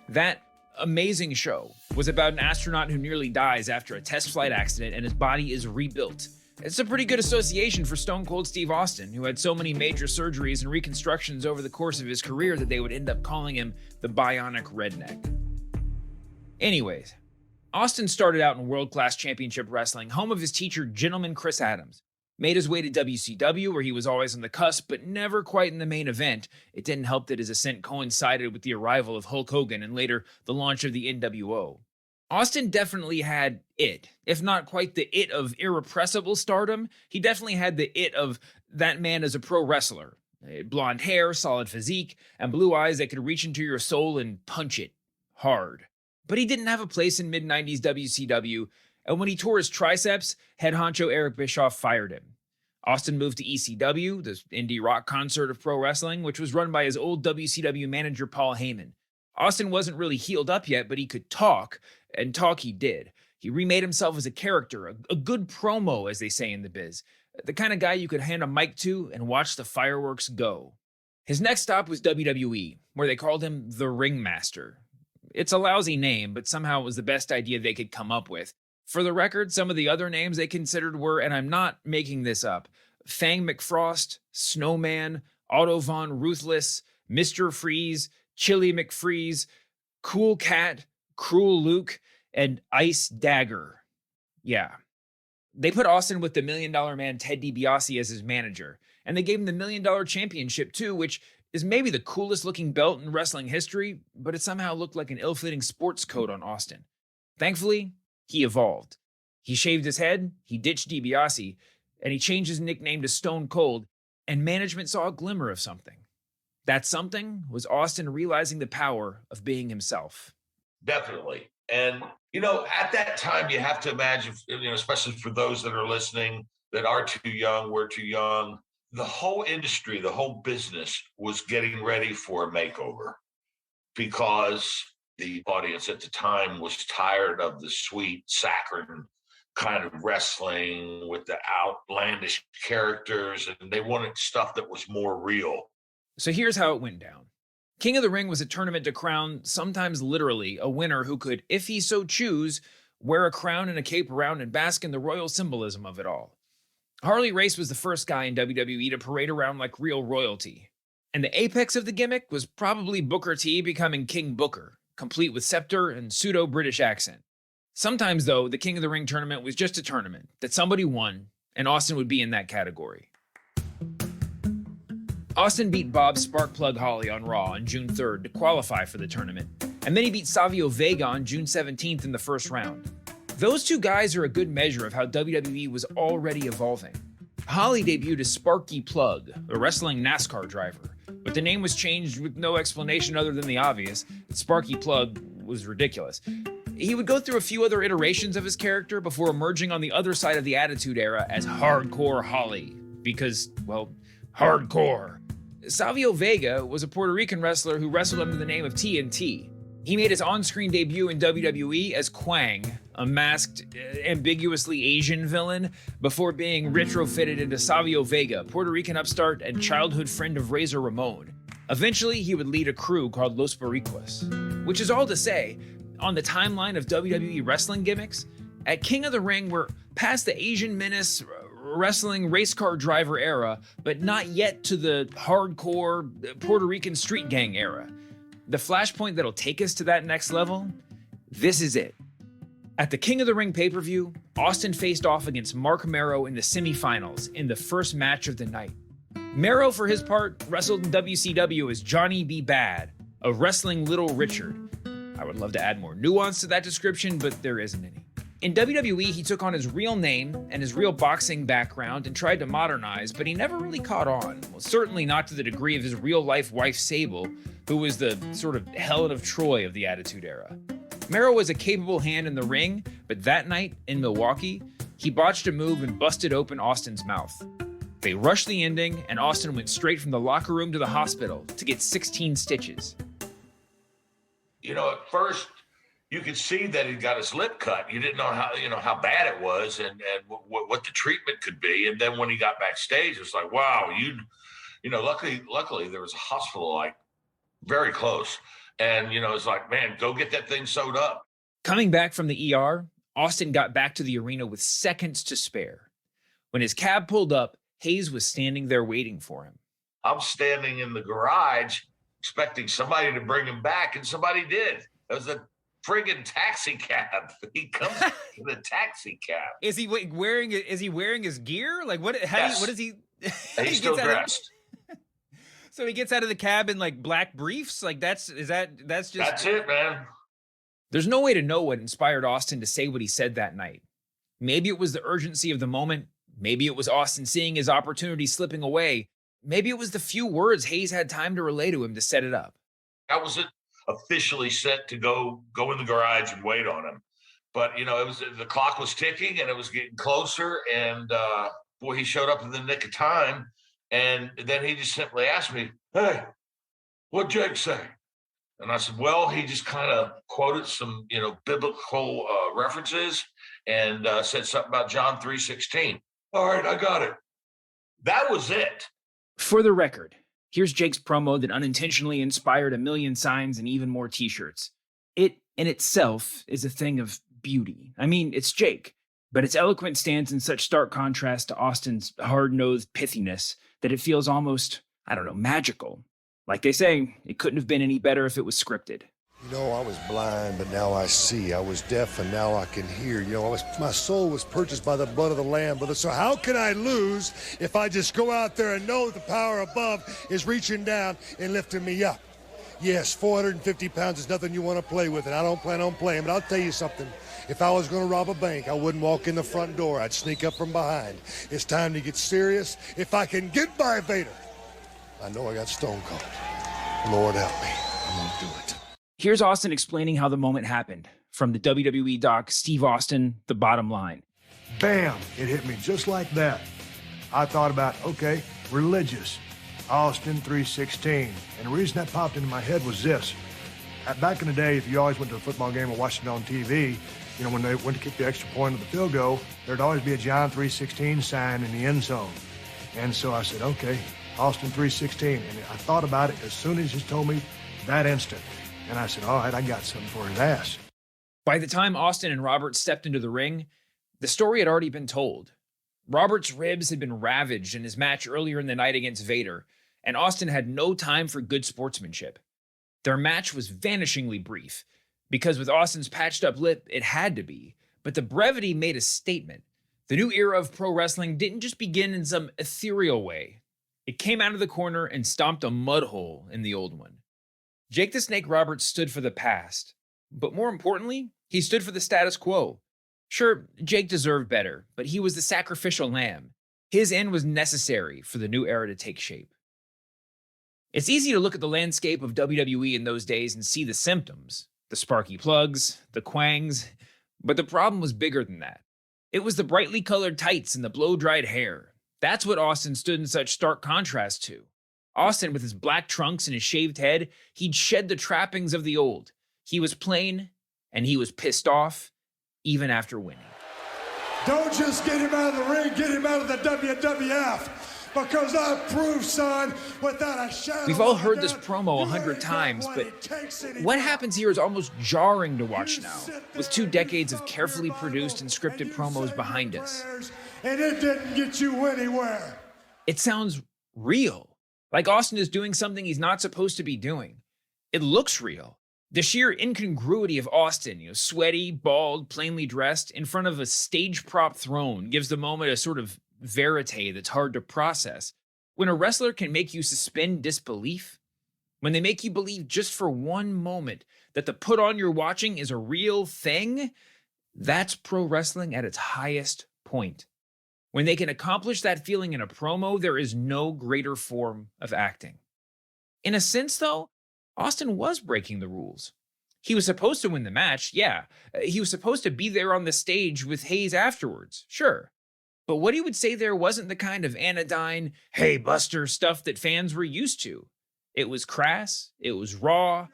That amazing show was about an astronaut who nearly dies after a test flight accident and his body is rebuilt. It's a pretty good association for Stone Cold Steve Austin, who had so many major surgeries and reconstructions over the course of his career that they would end up calling him the Bionic Redneck. Anyways, Austin started out in world-class championship wrestling, home of his teacher, Gentleman Chris Adams. Made his way to WCW, where he was always on the cusp, but never quite in the main event. It didn't help that his ascent coincided with the arrival of Hulk Hogan and later the launch of the NWO. Austin definitely had it, if not quite the it of irrepressible stardom. He definitely had the it of that man as a pro wrestler. Blonde hair, solid physique, and blue eyes that could reach into your soul and punch it hard. But he didn't have a place in mid-90s WCW, and when he tore his triceps, head honcho Eric Bischoff fired him. Austin moved to ECW, the indie rock concert of pro wrestling, which was run by his old WCW manager Paul Heyman. Austin wasn't really healed up yet, but he could talk, and talk he did. He remade himself as a character, a good promo, as they say in the biz. The kind of guy you could hand a mic to and watch the fireworks go. His next stop was WWE, where they called him the Ringmaster. It's a lousy name, but somehow it was the best idea they could come up with. For the record, some of the other names they considered were, and I'm not making this up, Fang McFrost, Snowman, Otto Von Ruthless, Mr. Freeze, Chili McFreeze, Cool Cat, Cruel Luke, and Ice Dagger. Yeah. They put Austin with the $1 Million Man Ted DiBiase as his manager, and they gave him the $1 Million Championship too, which is maybe the coolest looking belt in wrestling history, but it somehow looked like an ill-fitting sports coat on Austin. Thankfully, he evolved. He shaved his head, he ditched DiBiase, and he changed his nickname to Stone Cold, and management saw a glimmer of something. That something was Austin realizing the power of being himself. Definitely. And, at that time, you have to imagine, especially for those that are listening that are too young, we're too young, the whole industry, the whole business was getting ready for a makeover because the audience at the time was tired of the sweet, saccharine kind of wrestling with the outlandish characters, and they wanted stuff that was more real. So here's how it went down. King of the Ring was a tournament to crown, sometimes literally, a winner who could, if he so choose, wear a crown and a cape around and bask in the royal symbolism of it all. Harley Race was the first guy in WWE to parade around like real royalty. And the apex of the gimmick was probably Booker T becoming King Booker, complete with scepter and pseudo-British accent. Sometimes, though, the King of the Ring tournament was just a tournament that somebody won, and Austin would be in that category. Austin beat Bob Sparkplug Holly on Raw on June 3rd to qualify for the tournament, and then he beat Savio Vega on June 17th in the first round. Those two guys are a good measure of how WWE was already evolving. Holly debuted as Sparky Plug, a wrestling NASCAR driver, but the name was changed with no explanation other than the obvious that Sparky Plug was ridiculous. He would go through a few other iterations of his character before emerging on the other side of the Attitude Era as Hardcore Holly, because, well, hardcore. Savio Vega was a Puerto Rican wrestler who wrestled under the name of TNT. He made his on-screen debut in WWE as Quang, a masked, ambiguously Asian villain, before being retrofitted into Savio Vega, Puerto Rican upstart and childhood friend of Razor Ramon. Eventually, he would lead a crew called Los Boricuas. Which is all to say, on the timeline of WWE wrestling gimmicks, at King of the Ring, we're past the Asian menace wrestling race car driver era, but not yet to the hardcore Puerto Rican street gang era. The flashpoint that'll take us to that next level, this is it. At the King of the Ring pay-per-view, Austin faced off against Mark Mero in the semifinals in the first match of the night. Mero, for his part, wrestled in WCW as Johnny B. Bad, a wrestling Little Richard. I would love to add more nuance to that description, but there isn't any. In WWE, he took on his real name and his real boxing background and tried to modernize, but he never really caught on. Well, certainly not to the degree of his real-life wife, Sable, who was the sort of Helen of Troy of the Attitude Era. Mero was a capable hand in the ring, but that night in Milwaukee, he botched a move and busted open Austin's mouth. They rushed the ending, and Austin went straight from the locker room to the hospital to get 16 stitches. At first, you could see that he got his lip cut. You didn't know how bad it was and what the treatment could be. And then when he got backstage, it's like, wow, luckily there was a hospital like very close. And, it's like, man, go get that thing sewed up. Coming back from the ER, Austin got back to the arena with seconds to spare. When his cab pulled up, Hayes was standing there waiting for him. I'm standing in the garage expecting somebody to bring him back, and somebody did. It was a friggin' taxi cab. He comes in a taxi cab. Is he wearing his gear? Like what? Yes. What is he? He's still dressed. So he gets out of the cab in like black briefs. Like that's it, man. There's no way to know what inspired Austin to say what he said that night. Maybe it was the urgency of the moment. Maybe it was Austin seeing his opportunity slipping away. Maybe it was the few words Hayes had time to relay to him to set it up. That was it. officially sent to go in the garage and wait on him. But, you know, the clock was ticking and it was getting closer. And boy, he showed up in the nick of time. And then he just simply asked me, "Hey, what'd Jake say?" And I said, "Well, he just kind of quoted some, you know, biblical references and said something about John 3:16. All right, I got it." That was it. For the record, here's Jake's promo that unintentionally inspired a million signs and even more t-shirts. It in itself is a thing of beauty. I mean, it's Jake, but its eloquence stands in such stark contrast to Austin's hard-nosed pithiness that it feels almost, I don't know, magical. Like they say, it couldn't have been any better if it was scripted. You know, I was blind, but now I see. I was deaf, and now I can hear. You know, my soul was purchased by the blood of the Lamb, brother. So how can I lose if I just go out there and know the power above is reaching down and lifting me up? Yes, 450 pounds is nothing you want to play with, and I don't plan on playing. But I'll tell you something. If I was going to rob a bank, I wouldn't walk in the front door. I'd sneak up from behind. It's time to get serious. If I can get by Vader, I know I got Stone Cold. Lord help me. I'm going to do it. Here's Austin explaining how the moment happened from the WWE doc Steve Austin, The Bottom Line. Bam! It hit me just like that. I thought about, okay, religious, Austin 3:16. And the reason that popped into my head was this. Back in the day, if you always went to a football game or watched it on TV, you know, when they went to kick the extra point of the field goal, there'd always be a John 3:16 sign in the end zone. And so I said, okay, Austin 3:16. And I thought about it as soon as he told me that instant. And I said, all right, I got something for his ass. By the time Austin and Roberts stepped into the ring, the story had already been told. Roberts' ribs had been ravaged in his match earlier in the night against Vader, and Austin had no time for good sportsmanship. Their match was vanishingly brief, because with Austin's patched up lip, it had to be. But the brevity made a statement. The new era of pro wrestling didn't just begin in some ethereal way. It came out of the corner and stomped a mud hole in the old one. Jake the Snake Roberts stood for the past, but more importantly, he stood for the status quo. Sure, Jake deserved better, but he was the sacrificial lamb. His end was necessary for the new era to take shape. It's easy to look at the landscape of WWE in those days and see the symptoms, the sparky plugs, the quangs, but the problem was bigger than that. It was the brightly colored tights and the blow-dried hair. That's what Austin stood in such stark contrast to. Austin, with his black trunks and his shaved head, he'd shed the trappings of the old. He was plain, and he was pissed off, even after winning. Don't just get him out of the ring, get him out of the WWF. Because I proved, son, without a shadow. We've all heard this promo 100 times, but what happens here is almost jarring to watch now, with 2 decades of carefully produced and scripted promos behind us. And it didn't get you anywhere. It sounds real. Like Austin is doing something he's not supposed to be doing. It looks real. The sheer incongruity of Austin, sweaty, bald, plainly dressed, in front of a stage prop throne gives the moment a sort of verite that's hard to process. When a wrestler can make you suspend disbelief, when they make you believe just for one moment that the put on you're watching is a real thing, that's pro wrestling at its highest point. When they can accomplish that feeling in a promo, there is no greater form of acting. In a sense, though, Austin was breaking the rules. He was supposed to win the match, yeah. He was supposed to be there on the stage with Hayes afterwards, sure. But what he would say there wasn't the kind of anodyne, hey, Buster stuff that fans were used to. It was crass, it was raw,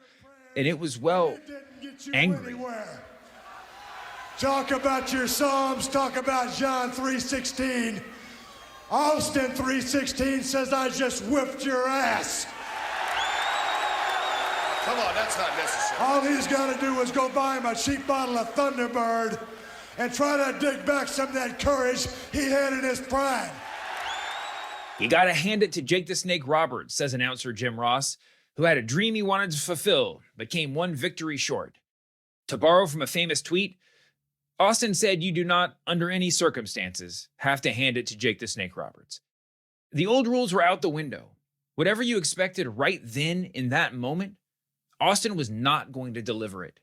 and it was, well, angry. Talk about your Psalms, talk about John 3:16. Austin 3:16 says I just whipped your ass. Come on, that's not necessary. All he's got to do is go buy him a cheap bottle of Thunderbird and try to dig back some of that courage he had in his prime. You gotta hand it to Jake the Snake Roberts, says announcer Jim Ross, who had a dream he wanted to fulfill, but came one victory short. To borrow from a famous tweet, Austin said you do not, under any circumstances, have to hand it to Jake the Snake Roberts. The old rules were out the window. Whatever you expected right then in that moment, Austin was not going to deliver it.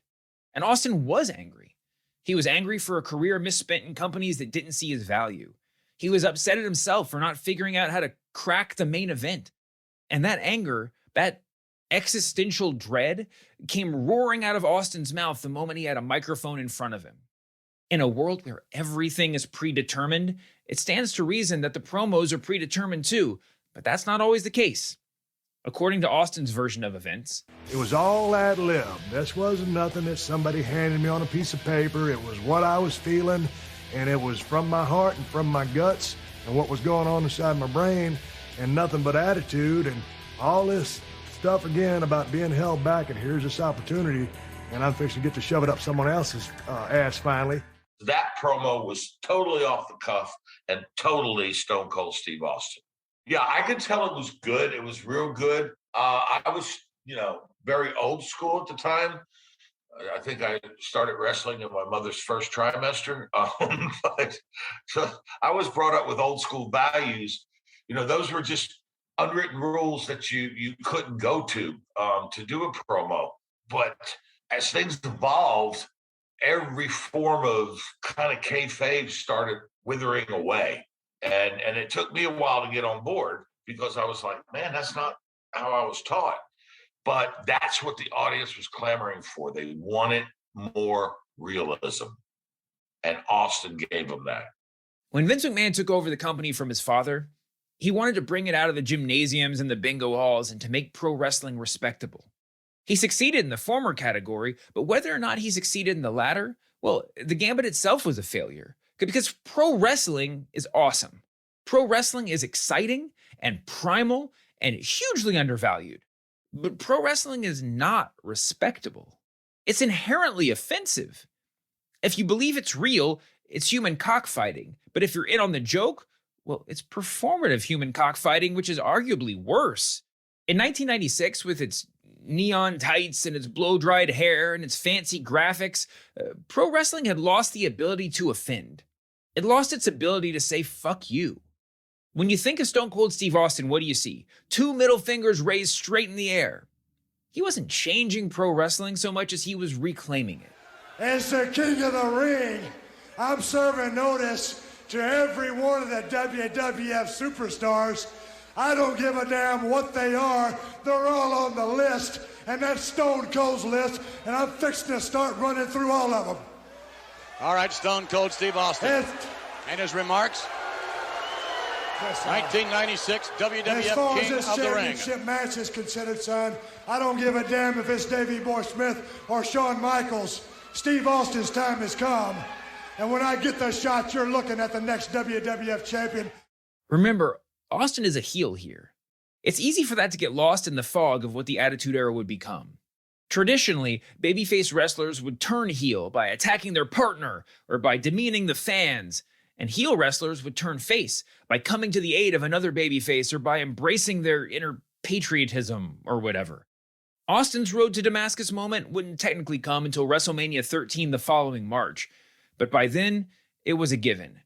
And Austin was angry. He was angry for a career misspent in companies that didn't see his value. He was upset at himself for not figuring out how to crack the main event. And that anger, that Existential dread came roaring out of Austin's mouth the moment he had a microphone in front of him. In a world where everything is predetermined, it stands to reason that the promos are predetermined too, but that's not always the case. According to Austin's version of events, it was all ad lib. This wasn't nothing that somebody handed me on a piece of paper. It was what I was feeling, and it was from my heart and from my guts and what was going on inside my brain, and nothing but attitude and all this stuff again about being held back, and here's this opportunity, and I'm fixing to get to shove it up someone else's ass finally. That promo was totally off the cuff and totally Stone Cold Steve Austin. Yeah, I could tell it was good. It was real good. I was, very old school at the time. I think I started wrestling in my mother's first trimester. So I was brought up with old school values. Those were just unwritten rules that you couldn't go to do a promo. But as things evolved, every form of kind of kayfabe started withering away. And it took me a while to get on board because I was like, man, that's not how I was taught. But that's what the audience was clamoring for. They wanted more realism. And Austin gave them that. When Vince McMahon took over the company from his father, he wanted to bring it out of the gymnasiums and the bingo halls and to make pro wrestling respectable. He succeeded in the former category, but whether or not he succeeded in the latter, well, the gambit itself was a failure. Because pro wrestling is awesome. Pro wrestling is exciting and primal and hugely undervalued. But pro wrestling is not respectable. It's inherently offensive. If you believe it's real, it's human cockfighting. But if you're in on the joke, well, it's performative human cockfighting, which is arguably worse. In 1996, with its neon tights and its blow-dried hair and its fancy graphics, pro wrestling had lost the ability to offend. It lost its ability to say, fuck you. When you think of Stone Cold Steve Austin, what do you see? 2 middle fingers raised straight in the air. He wasn't changing pro wrestling so much as he was reclaiming it. As the king of the ring, I'm serving notice to every one of the WWF superstars. I don't give a damn what they are. They're all on the list, and that's Stone Cold's list, and I'm fixing to start running through all of them. All right, Stone Cold Steve Austin. And his remarks? 1996 WWF As far as King this of the Ring. championship match is considered, son, I don't give a damn if it's Davey Boy Smith or Shawn Michaels. Steve Austin's time has come. And when I get the shot, you're looking at the next WWF champion. Remember, Austin is a heel here. It's easy for that to get lost in the fog of what the Attitude Era would become. Traditionally, babyface wrestlers would turn heel by attacking their partner or by demeaning the fans, and heel wrestlers would turn face by coming to the aid of another babyface or by embracing their inner patriotism or whatever. Austin's Road to Damascus moment wouldn't technically come until WrestleMania 13 the following March, but by then, it was a given.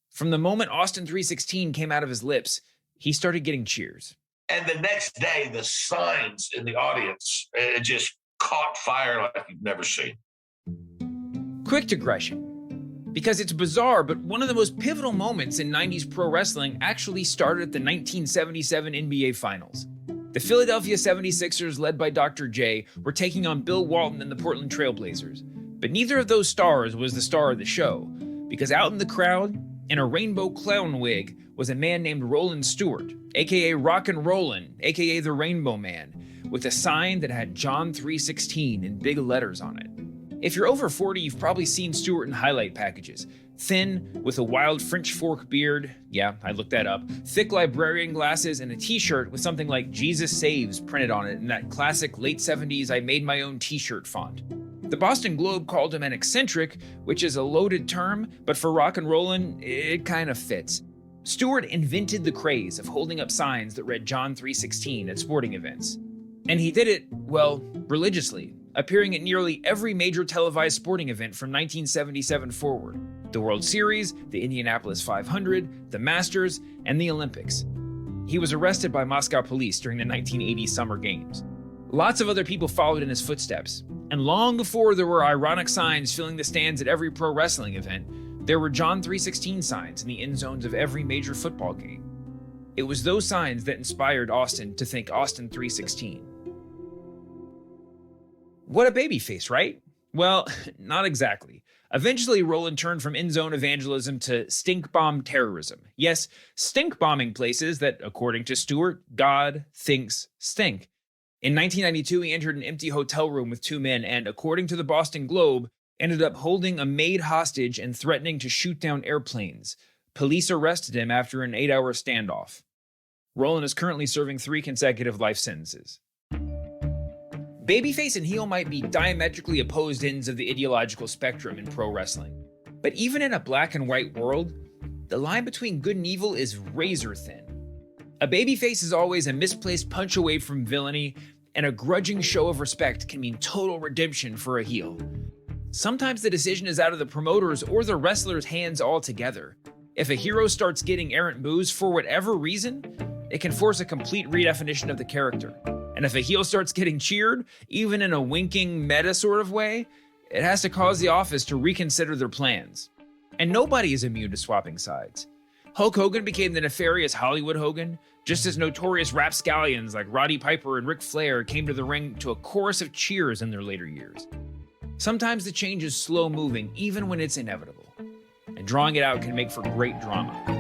From the moment Austin 316 came out of his lips, he started getting cheers. And the next day, the signs in the audience, it just caught fire like you've never seen. Quick digression. Because it's bizarre, but one of the most pivotal moments in 90s pro wrestling actually started at the 1977 NBA Finals. The Philadelphia 76ers, led by Dr. J, were taking on Bill Walton and the Portland Trail Blazers. But neither of those stars was the star of the show, because out in the crowd, in a rainbow clown wig, was a man named Roland Stewart, aka Rockin' Rollin', aka the Rainbow Man, with a sign that had John 3:16 in big letters on it. If you're over 40, you've probably seen Stewart in highlight packages. Thin, with a wild French fork beard, yeah, I looked that up, thick librarian glasses, and a t-shirt with something like Jesus Saves printed on it in that classic late 70s I made my own t-shirt font. The Boston Globe called him an eccentric, which is a loaded term, but for rock and rollin', it kind of fits. Stewart invented the craze of holding up signs that read John 3:16 at sporting events. And he did it, well, religiously, appearing at nearly every major televised sporting event from 1977 forward. The World Series, the Indianapolis 500, the Masters, and the Olympics. He was arrested by Moscow police during the 1980 Summer Games. Lots of other people followed in his footsteps, and long before there were ironic signs filling the stands at every pro wrestling event, there were John 3:16 signs in the end zones of every major football game. It was those signs that inspired Austin to think Austin 3:16. What a babyface, right? Well, not exactly. Eventually, Roland turned from in-zone evangelism to stink bomb terrorism. Yes, stink bombing places that, according to Stewart, God thinks stink. In 1992, he entered an empty hotel room with two men and, according to the Boston Globe, ended up holding a maid hostage and threatening to shoot down airplanes. Police arrested him after an 8-hour standoff. Roland is currently serving 3 consecutive life sentences. Babyface and heel might be diametrically opposed ends of the ideological spectrum in pro wrestling. But even in a black and white world, the line between good and evil is razor thin. A babyface is always a misplaced punch away from villainy, and a grudging show of respect can mean total redemption for a heel. Sometimes the decision is out of the promoter's or the wrestler's hands altogether. If a hero starts getting errant boos for whatever reason, it can force a complete redefinition of the character. And if a heel starts getting cheered, even in a winking meta sort of way, it has to cause the office to reconsider their plans. And nobody is immune to swapping sides. Hulk Hogan became the nefarious Hollywood Hogan, just as notorious rapscallions like Roddy Piper and Ric Flair came to the ring to a chorus of cheers in their later years. Sometimes the change is slow moving, even when it's inevitable. And drawing it out can make for great drama.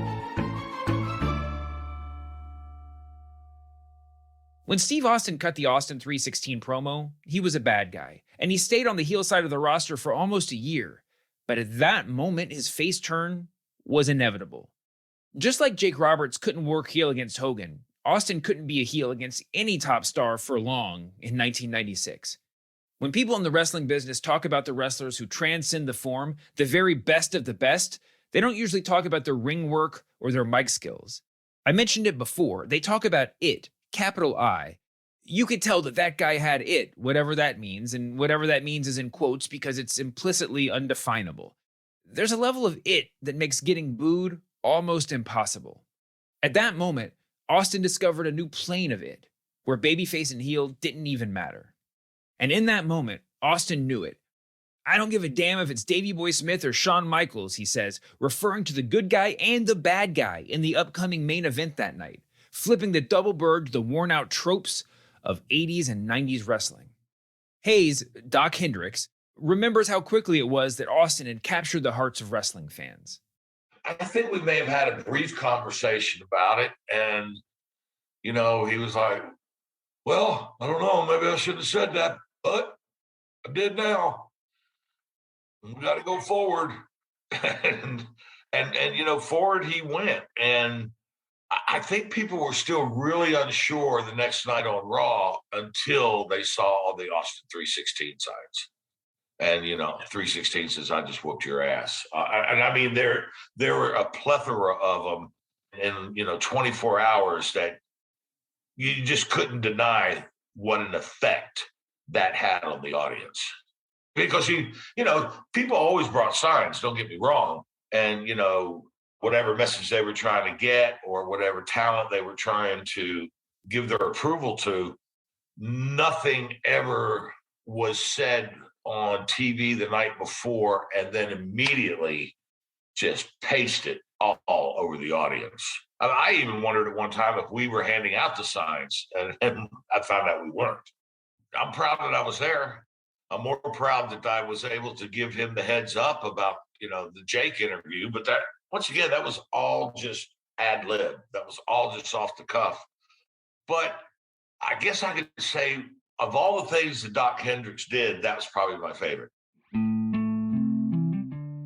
When Steve Austin cut the Austin 316 promo, he was a bad guy, and he stayed on the heel side of the roster for almost a year. But at that moment, his face turn was inevitable. Just like Jake Roberts couldn't work heel against Hogan, Austin couldn't be a heel against any top star for long in 1996. When people in the wrestling business talk about the wrestlers who transcend the form, the very best of the best, they don't usually talk about their ring work or their mic skills. I mentioned it before, they talk about it. Capital I. You could tell that that guy had it, whatever that means, and whatever that means is in quotes because it's implicitly undefinable. There's a level of it that makes getting booed almost impossible. At that moment, Austin discovered a new plane of it, where babyface and heel didn't even matter. And in that moment, Austin knew it. I don't give a damn if it's Davey Boy Smith or Shawn Michaels, he says, referring to the good guy and the bad guy in the upcoming main event that night, flipping the double bird to the worn-out tropes of 80s and 90s wrestling. Hayes, Doc Hendricks, remembers how quickly it was that Austin had captured the hearts of wrestling fans. I think we may have had a brief conversation about it, and, he was like, well, I don't know, maybe I shouldn't have said that, but I did now. We got to go forward. and forward he went, and I think people were still really unsure the next night on Raw until they saw the Austin 316 signs. And, 316 says, I just whooped your ass. There were a plethora of them in, 24 hours that you just couldn't deny what an effect that had on the audience. Because, people always brought signs, don't get me wrong. And, whatever message they were trying to get or whatever talent they were trying to give their approval to, nothing ever was said on TV the night before and then immediately just pasted all over the audience. I even wondered at one time if we were handing out the signs, and I found out we weren't. I'm proud that I was there. I'm more proud that I was able to give him the heads up about, the Jake interview, but that, once again, that was all just ad lib. That was all just off the cuff. But I guess I could say of all the things that Doc Hendricks did, that was probably my favorite.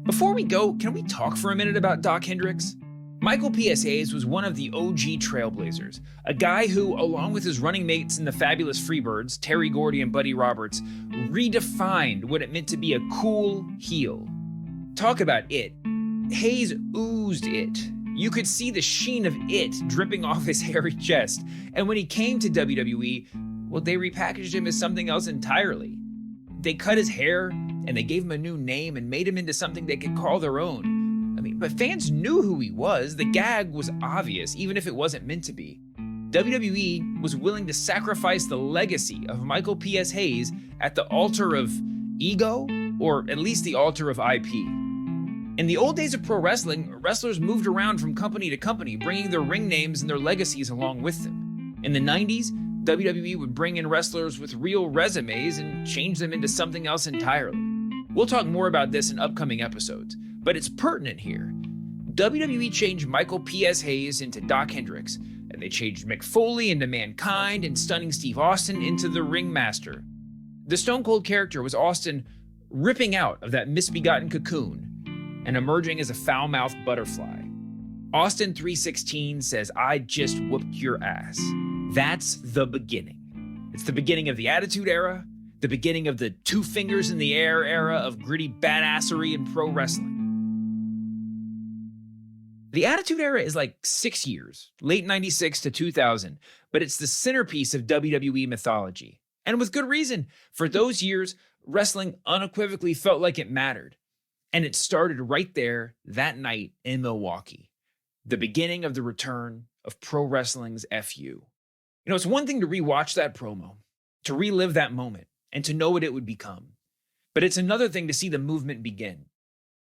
Before we go, can we talk for a minute about Doc Hendricks? Michael P.S. Hayes was one of the OG Trailblazers, a guy who, along with his running mates in the Fabulous Freebirds, Terry Gordy and Buddy Roberts, redefined what it meant to be a cool heel. Talk about it. Hayes oozed it. You could see the sheen of it dripping off his hairy chest. And when he came to WWE, well, they repackaged him as something else entirely. They cut his hair, and they gave him a new name and made him into something they could call their own. But fans knew who he was. The gag was obvious, even if it wasn't meant to be. WWE was willing to sacrifice the legacy of Michael P.S. Hayes at the altar of ego, or at least the altar of IP. In the old days of pro wrestling, wrestlers moved around from company to company, bringing their ring names and their legacies along with them. In the 90s, WWE would bring in wrestlers with real resumes and change them into something else entirely. We'll talk more about this in upcoming episodes, but it's pertinent here. WWE changed Michael P.S. Hayes into Doc Hendricks, and they changed Mick Foley into Mankind and Stunning Steve Austin into the Ringmaster. The Stone Cold character was Austin ripping out of that misbegotten cocoon and emerging as a foul-mouthed butterfly. Austin 3:16 says, "I just whooped your ass." That's the beginning. It's the beginning of the Attitude Era, the beginning of the two fingers in the air era of gritty badassery in pro wrestling. The Attitude Era is like 6 years, late 96 to 2000, but it's the centerpiece of WWE mythology. And with good reason. For those years, wrestling unequivocally felt like it mattered. And it started right there that night in Milwaukee. The beginning of the return of pro wrestling's FU. You know, it's one thing to rewatch that promo, to relive that moment, and to know what it would become. But it's another thing to see the movement begin.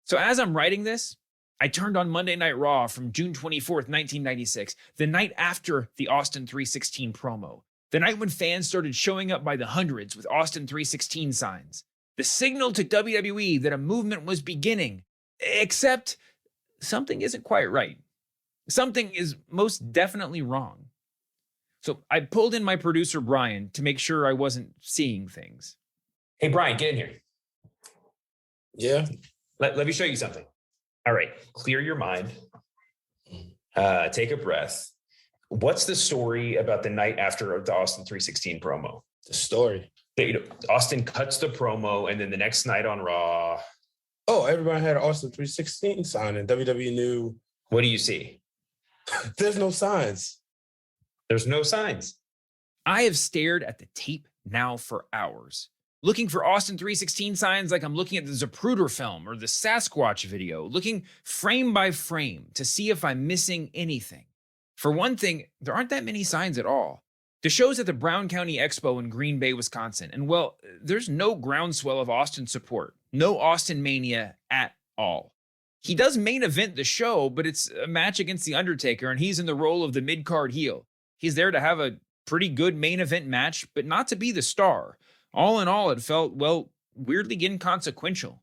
So as I'm writing this, I turned on Monday Night Raw from June 24th, 1996, the night after the Austin 3:16 promo, the night when fans started showing up by the hundreds with Austin 3:16 signs, the signal to WWE that a movement was beginning, except something isn't quite right. Something is most definitely wrong. So I pulled in my producer, Brian, to make sure I wasn't seeing things. Hey, Brian, get in here. Yeah. Let me show you something. All right, clear your mind. Take a breath. What's the story about the night after the Austin 3:16 promo? The story. Austin cuts the promo, and then the next night on Raw. Oh, everybody had an Austin 3:16 sign, and WWE knew. What do you see? There's no signs. There's no signs. I have stared at the tape now for hours, looking for Austin 3:16 signs like I'm looking at the Zapruder film or the Sasquatch video, looking frame by frame to see if I'm missing anything. For one thing, there aren't that many signs at all. The show's at the Brown County Expo in Green Bay, Wisconsin, and well, there's no groundswell of Austin support, no Austin mania at all. He does main event the show, but it's a match against The Undertaker, and he's in the role of the mid-card heel. He's there to have a pretty good main event match, but not to be the star. All in all, it felt, well, weirdly inconsequential.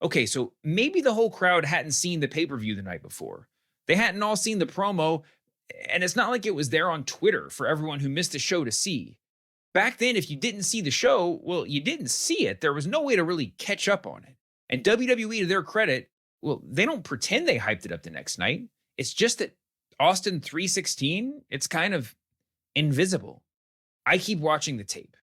Okay, so maybe the whole crowd hadn't seen the pay-per-view the night before. They hadn't all seen the promo, and it's not like it was there on Twitter for everyone who missed the show to see. Back then, if you didn't see the show, well, you didn't see it. There was no way to really catch up on it. And WWE, to their credit, well, they don't pretend they hyped it up the next night. It's just that Austin 3:16, it's kind of invisible. I keep watching the tape.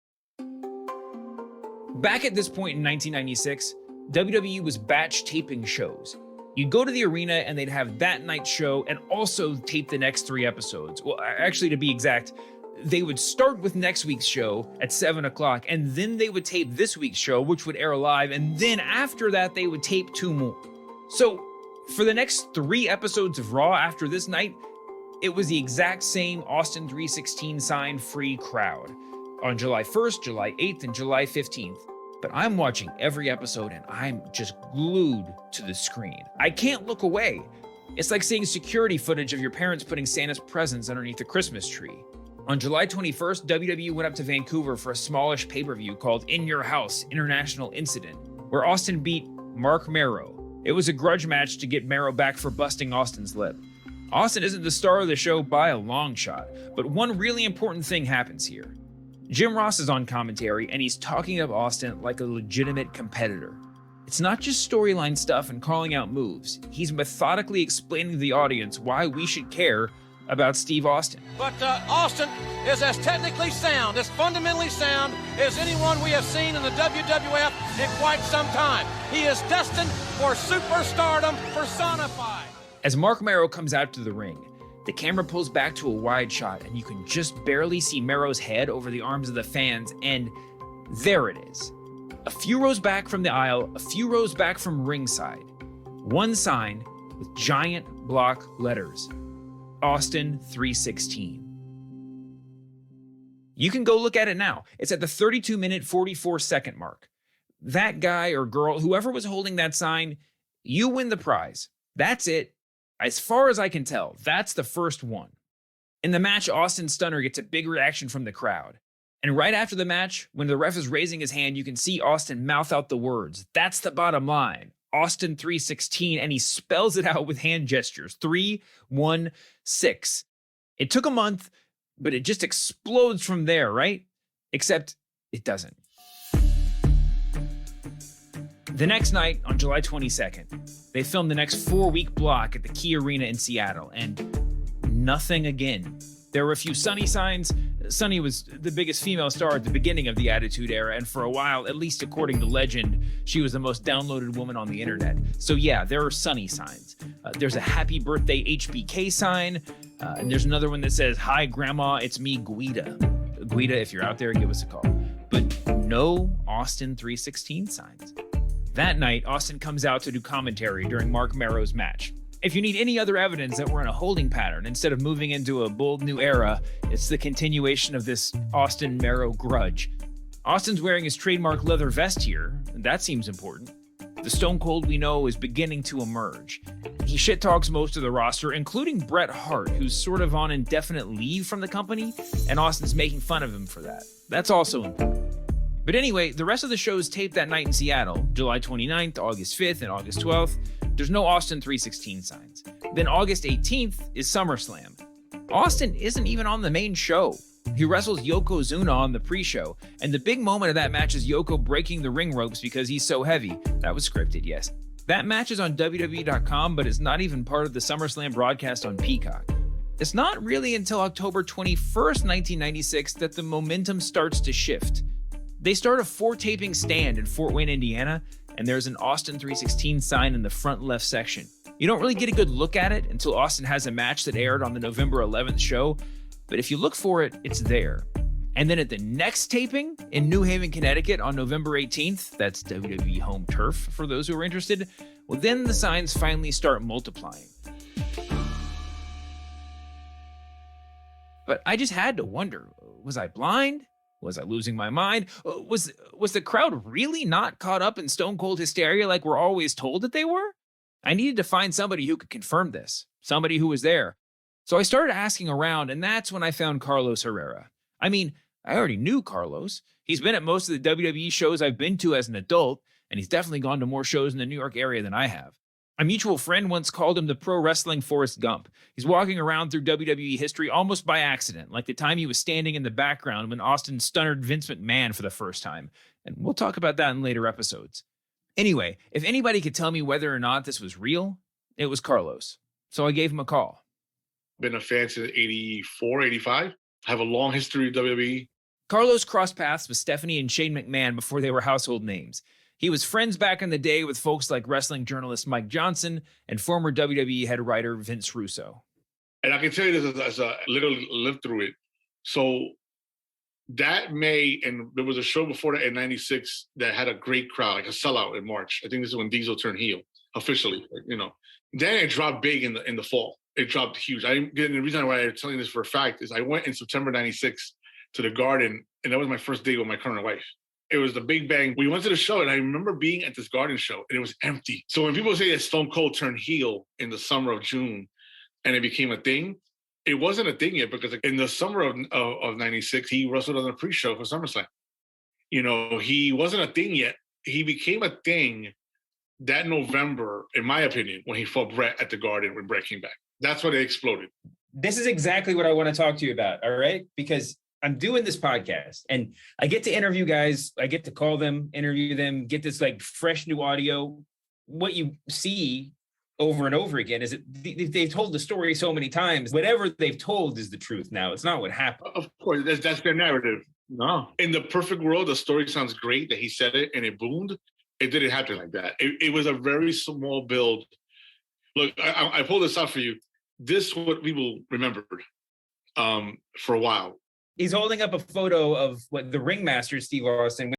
Back at this point in 1996, WWE was batch taping shows. You'd go to the arena and they'd have that night's show and also tape the next 3 episodes. Well, actually, to be exact, they would start with next week's show at 7 o'clock, and then they would tape this week's show, which would air live, and then after that, they would tape 2 more. So, for the next 3 episodes of Raw after this night, it was the exact same Austin 3:16 sign-free crowd on July 1st, July 8th, and July 15th. But I'm watching every episode and I'm just glued to the screen. I can't look away. It's like seeing security footage of your parents putting Santa's presents underneath the Christmas tree. On July 21st, WWE went up to Vancouver for a smallish pay-per-view called In Your House International Incident, where Austin beat Mark Merrow. It was a grudge match to get Merrow back for busting Austin's lip. Austin isn't the star of the show by a long shot, but one really important thing happens here. Jim Ross is on commentary, and he's talking up Austin like a legitimate competitor. It's not just storyline stuff and calling out moves. He's methodically explaining to the audience why we should care about Steve Austin. But Austin is as technically sound, as fundamentally sound as anyone we have seen in the WWF in quite some time. He is destined for superstardom personified. As Mark Merrow comes out to the ring, the camera pulls back to a wide shot, and you can just barely see Merrow's head over the arms of the fans, and there it is. A few rows back from the aisle, a few rows back from ringside. One sign with giant block letters. Austin 3:16. You can go look at it now. It's at the 32-minute, 44-second mark. That guy or girl, whoever was holding that sign, you win the prize. That's it. As far as I can tell, that's the first one. In the match, Austin's stunner gets a big reaction from the crowd. And right after the match, when the ref is raising his hand, you can see Austin mouth out the words, "That's the bottom line. Austin 316," and he spells it out with hand gestures, 316. It took a month, but it just explodes from there, right? Except it doesn't. The next night, on July 22nd, they filmed the next 4-week block at the Key Arena in Seattle, and nothing again. There were a few Sunny signs. Sunny was the biggest female star at the beginning of the Attitude Era, and for a while, at least according to legend, she was the most downloaded woman on the internet. So yeah, there are Sunny signs. There's a happy birthday HBK sign, and there's another one that says, "Hi Grandma, it's me, Guida." Guida, if you're out there, give us a call. But no Austin 316 signs. That night, Austin comes out to do commentary during Mark Merrow's match. If you need any other evidence that we're in a holding pattern instead of moving into a bold new era, it's the continuation of this Austin Merrow grudge. Austin's wearing his trademark leather vest here, and that seems important. The Stone Cold we know is beginning to emerge. He shit-talks most of the roster, including Bret Hart, who's sort of on indefinite leave from the company, and Austin's making fun of him for that. That's also important. But anyway, the rest of the show is taped that night in Seattle, July 29th, August 5th, and August 12th. There's no Austin 316 signs. Then August 18th is SummerSlam. Austin isn't even on the main show. He wrestles Yokozuna on the pre-show, and the big moment of that match is Yoko breaking the ring ropes because he's so heavy. That was scripted, yes. That match is on WWE.com, but it's not even part of the SummerSlam broadcast on Peacock. It's not really until October 21st, 1996 that the momentum starts to shift. They start a 4-taping stand in Fort Wayne, Indiana, and there's an Austin 316 sign in the front left section. You don't really get a good look at it until Austin has a match that aired on the November 11th show, but if you look for it, it's there. And then at the next taping in New Haven, Connecticut on November 18th, that's WWE home turf for those who are interested, well, then the signs finally start multiplying. But I just had to wonder, was I blind? Was I losing my mind? Was the crowd really not caught up in Stone Cold hysteria like we're always told that they were? I needed to find somebody who could confirm this, somebody who was there. So I started asking around, and that's when I found Carlos Herrera. I mean, I already knew Carlos. He's been at most of the WWE shows I've been to as an adult, and he's definitely gone to more shows in the New York area than I have. A mutual friend once called him the pro wrestling Forrest Gump. He's walking around through WWE history almost by accident, like the time he was standing in the background when Austin stunnered Vince McMahon for the first time. And we'll talk about that in later episodes. Anyway, if anybody could tell me whether or not this was real, it was Carlos. So I gave him a call. Been a fan since 84, 85. Have a long history of WWE. Carlos crossed paths with Stephanie and Shane McMahon before they were household names. He was friends back in the day with folks like wrestling journalist Mike Johnson and former WWE head writer Vince Russo. And I can tell you this as I literally lived through it. So that May, and there was a show before that in 96 that had a great crowd, like a sellout in March. I think this is when Diesel turned heel, officially, you know. Then it dropped big in the fall. It dropped huge. And the reason why I'm telling you this for a fact is I went in September 96 to the Garden, and that was my first date with my current wife. It was the Big Bang. We went to the show, and I remember being at this Garden show, and it was empty. So when people say that Stone Cold turned heel in the summer of June, and it became a thing, it wasn't a thing yet, because in the summer of 96, he wrestled on the pre-show for SummerSlam. You know, he wasn't a thing yet. He became a thing that November, in my opinion, when he fought Bret at the Garden when Bret came back. That's when it exploded. This is exactly what I want to talk to you about, all right? Because I'm doing this podcast and I get to interview guys. I get to call them, interview them, get this like fresh new audio. What you see over and over again is that they've told the story so many times. Whatever they've told is the truth now. It's not what happened. Of course, that's their narrative. No. In the perfect world, the story sounds great that he said it and it boomed. It didn't happen like that. It was a very small build. Look, I pulled this out for you. This is what people remembered for a while. He's holding up a photo of what the ringmaster, Steve Austin.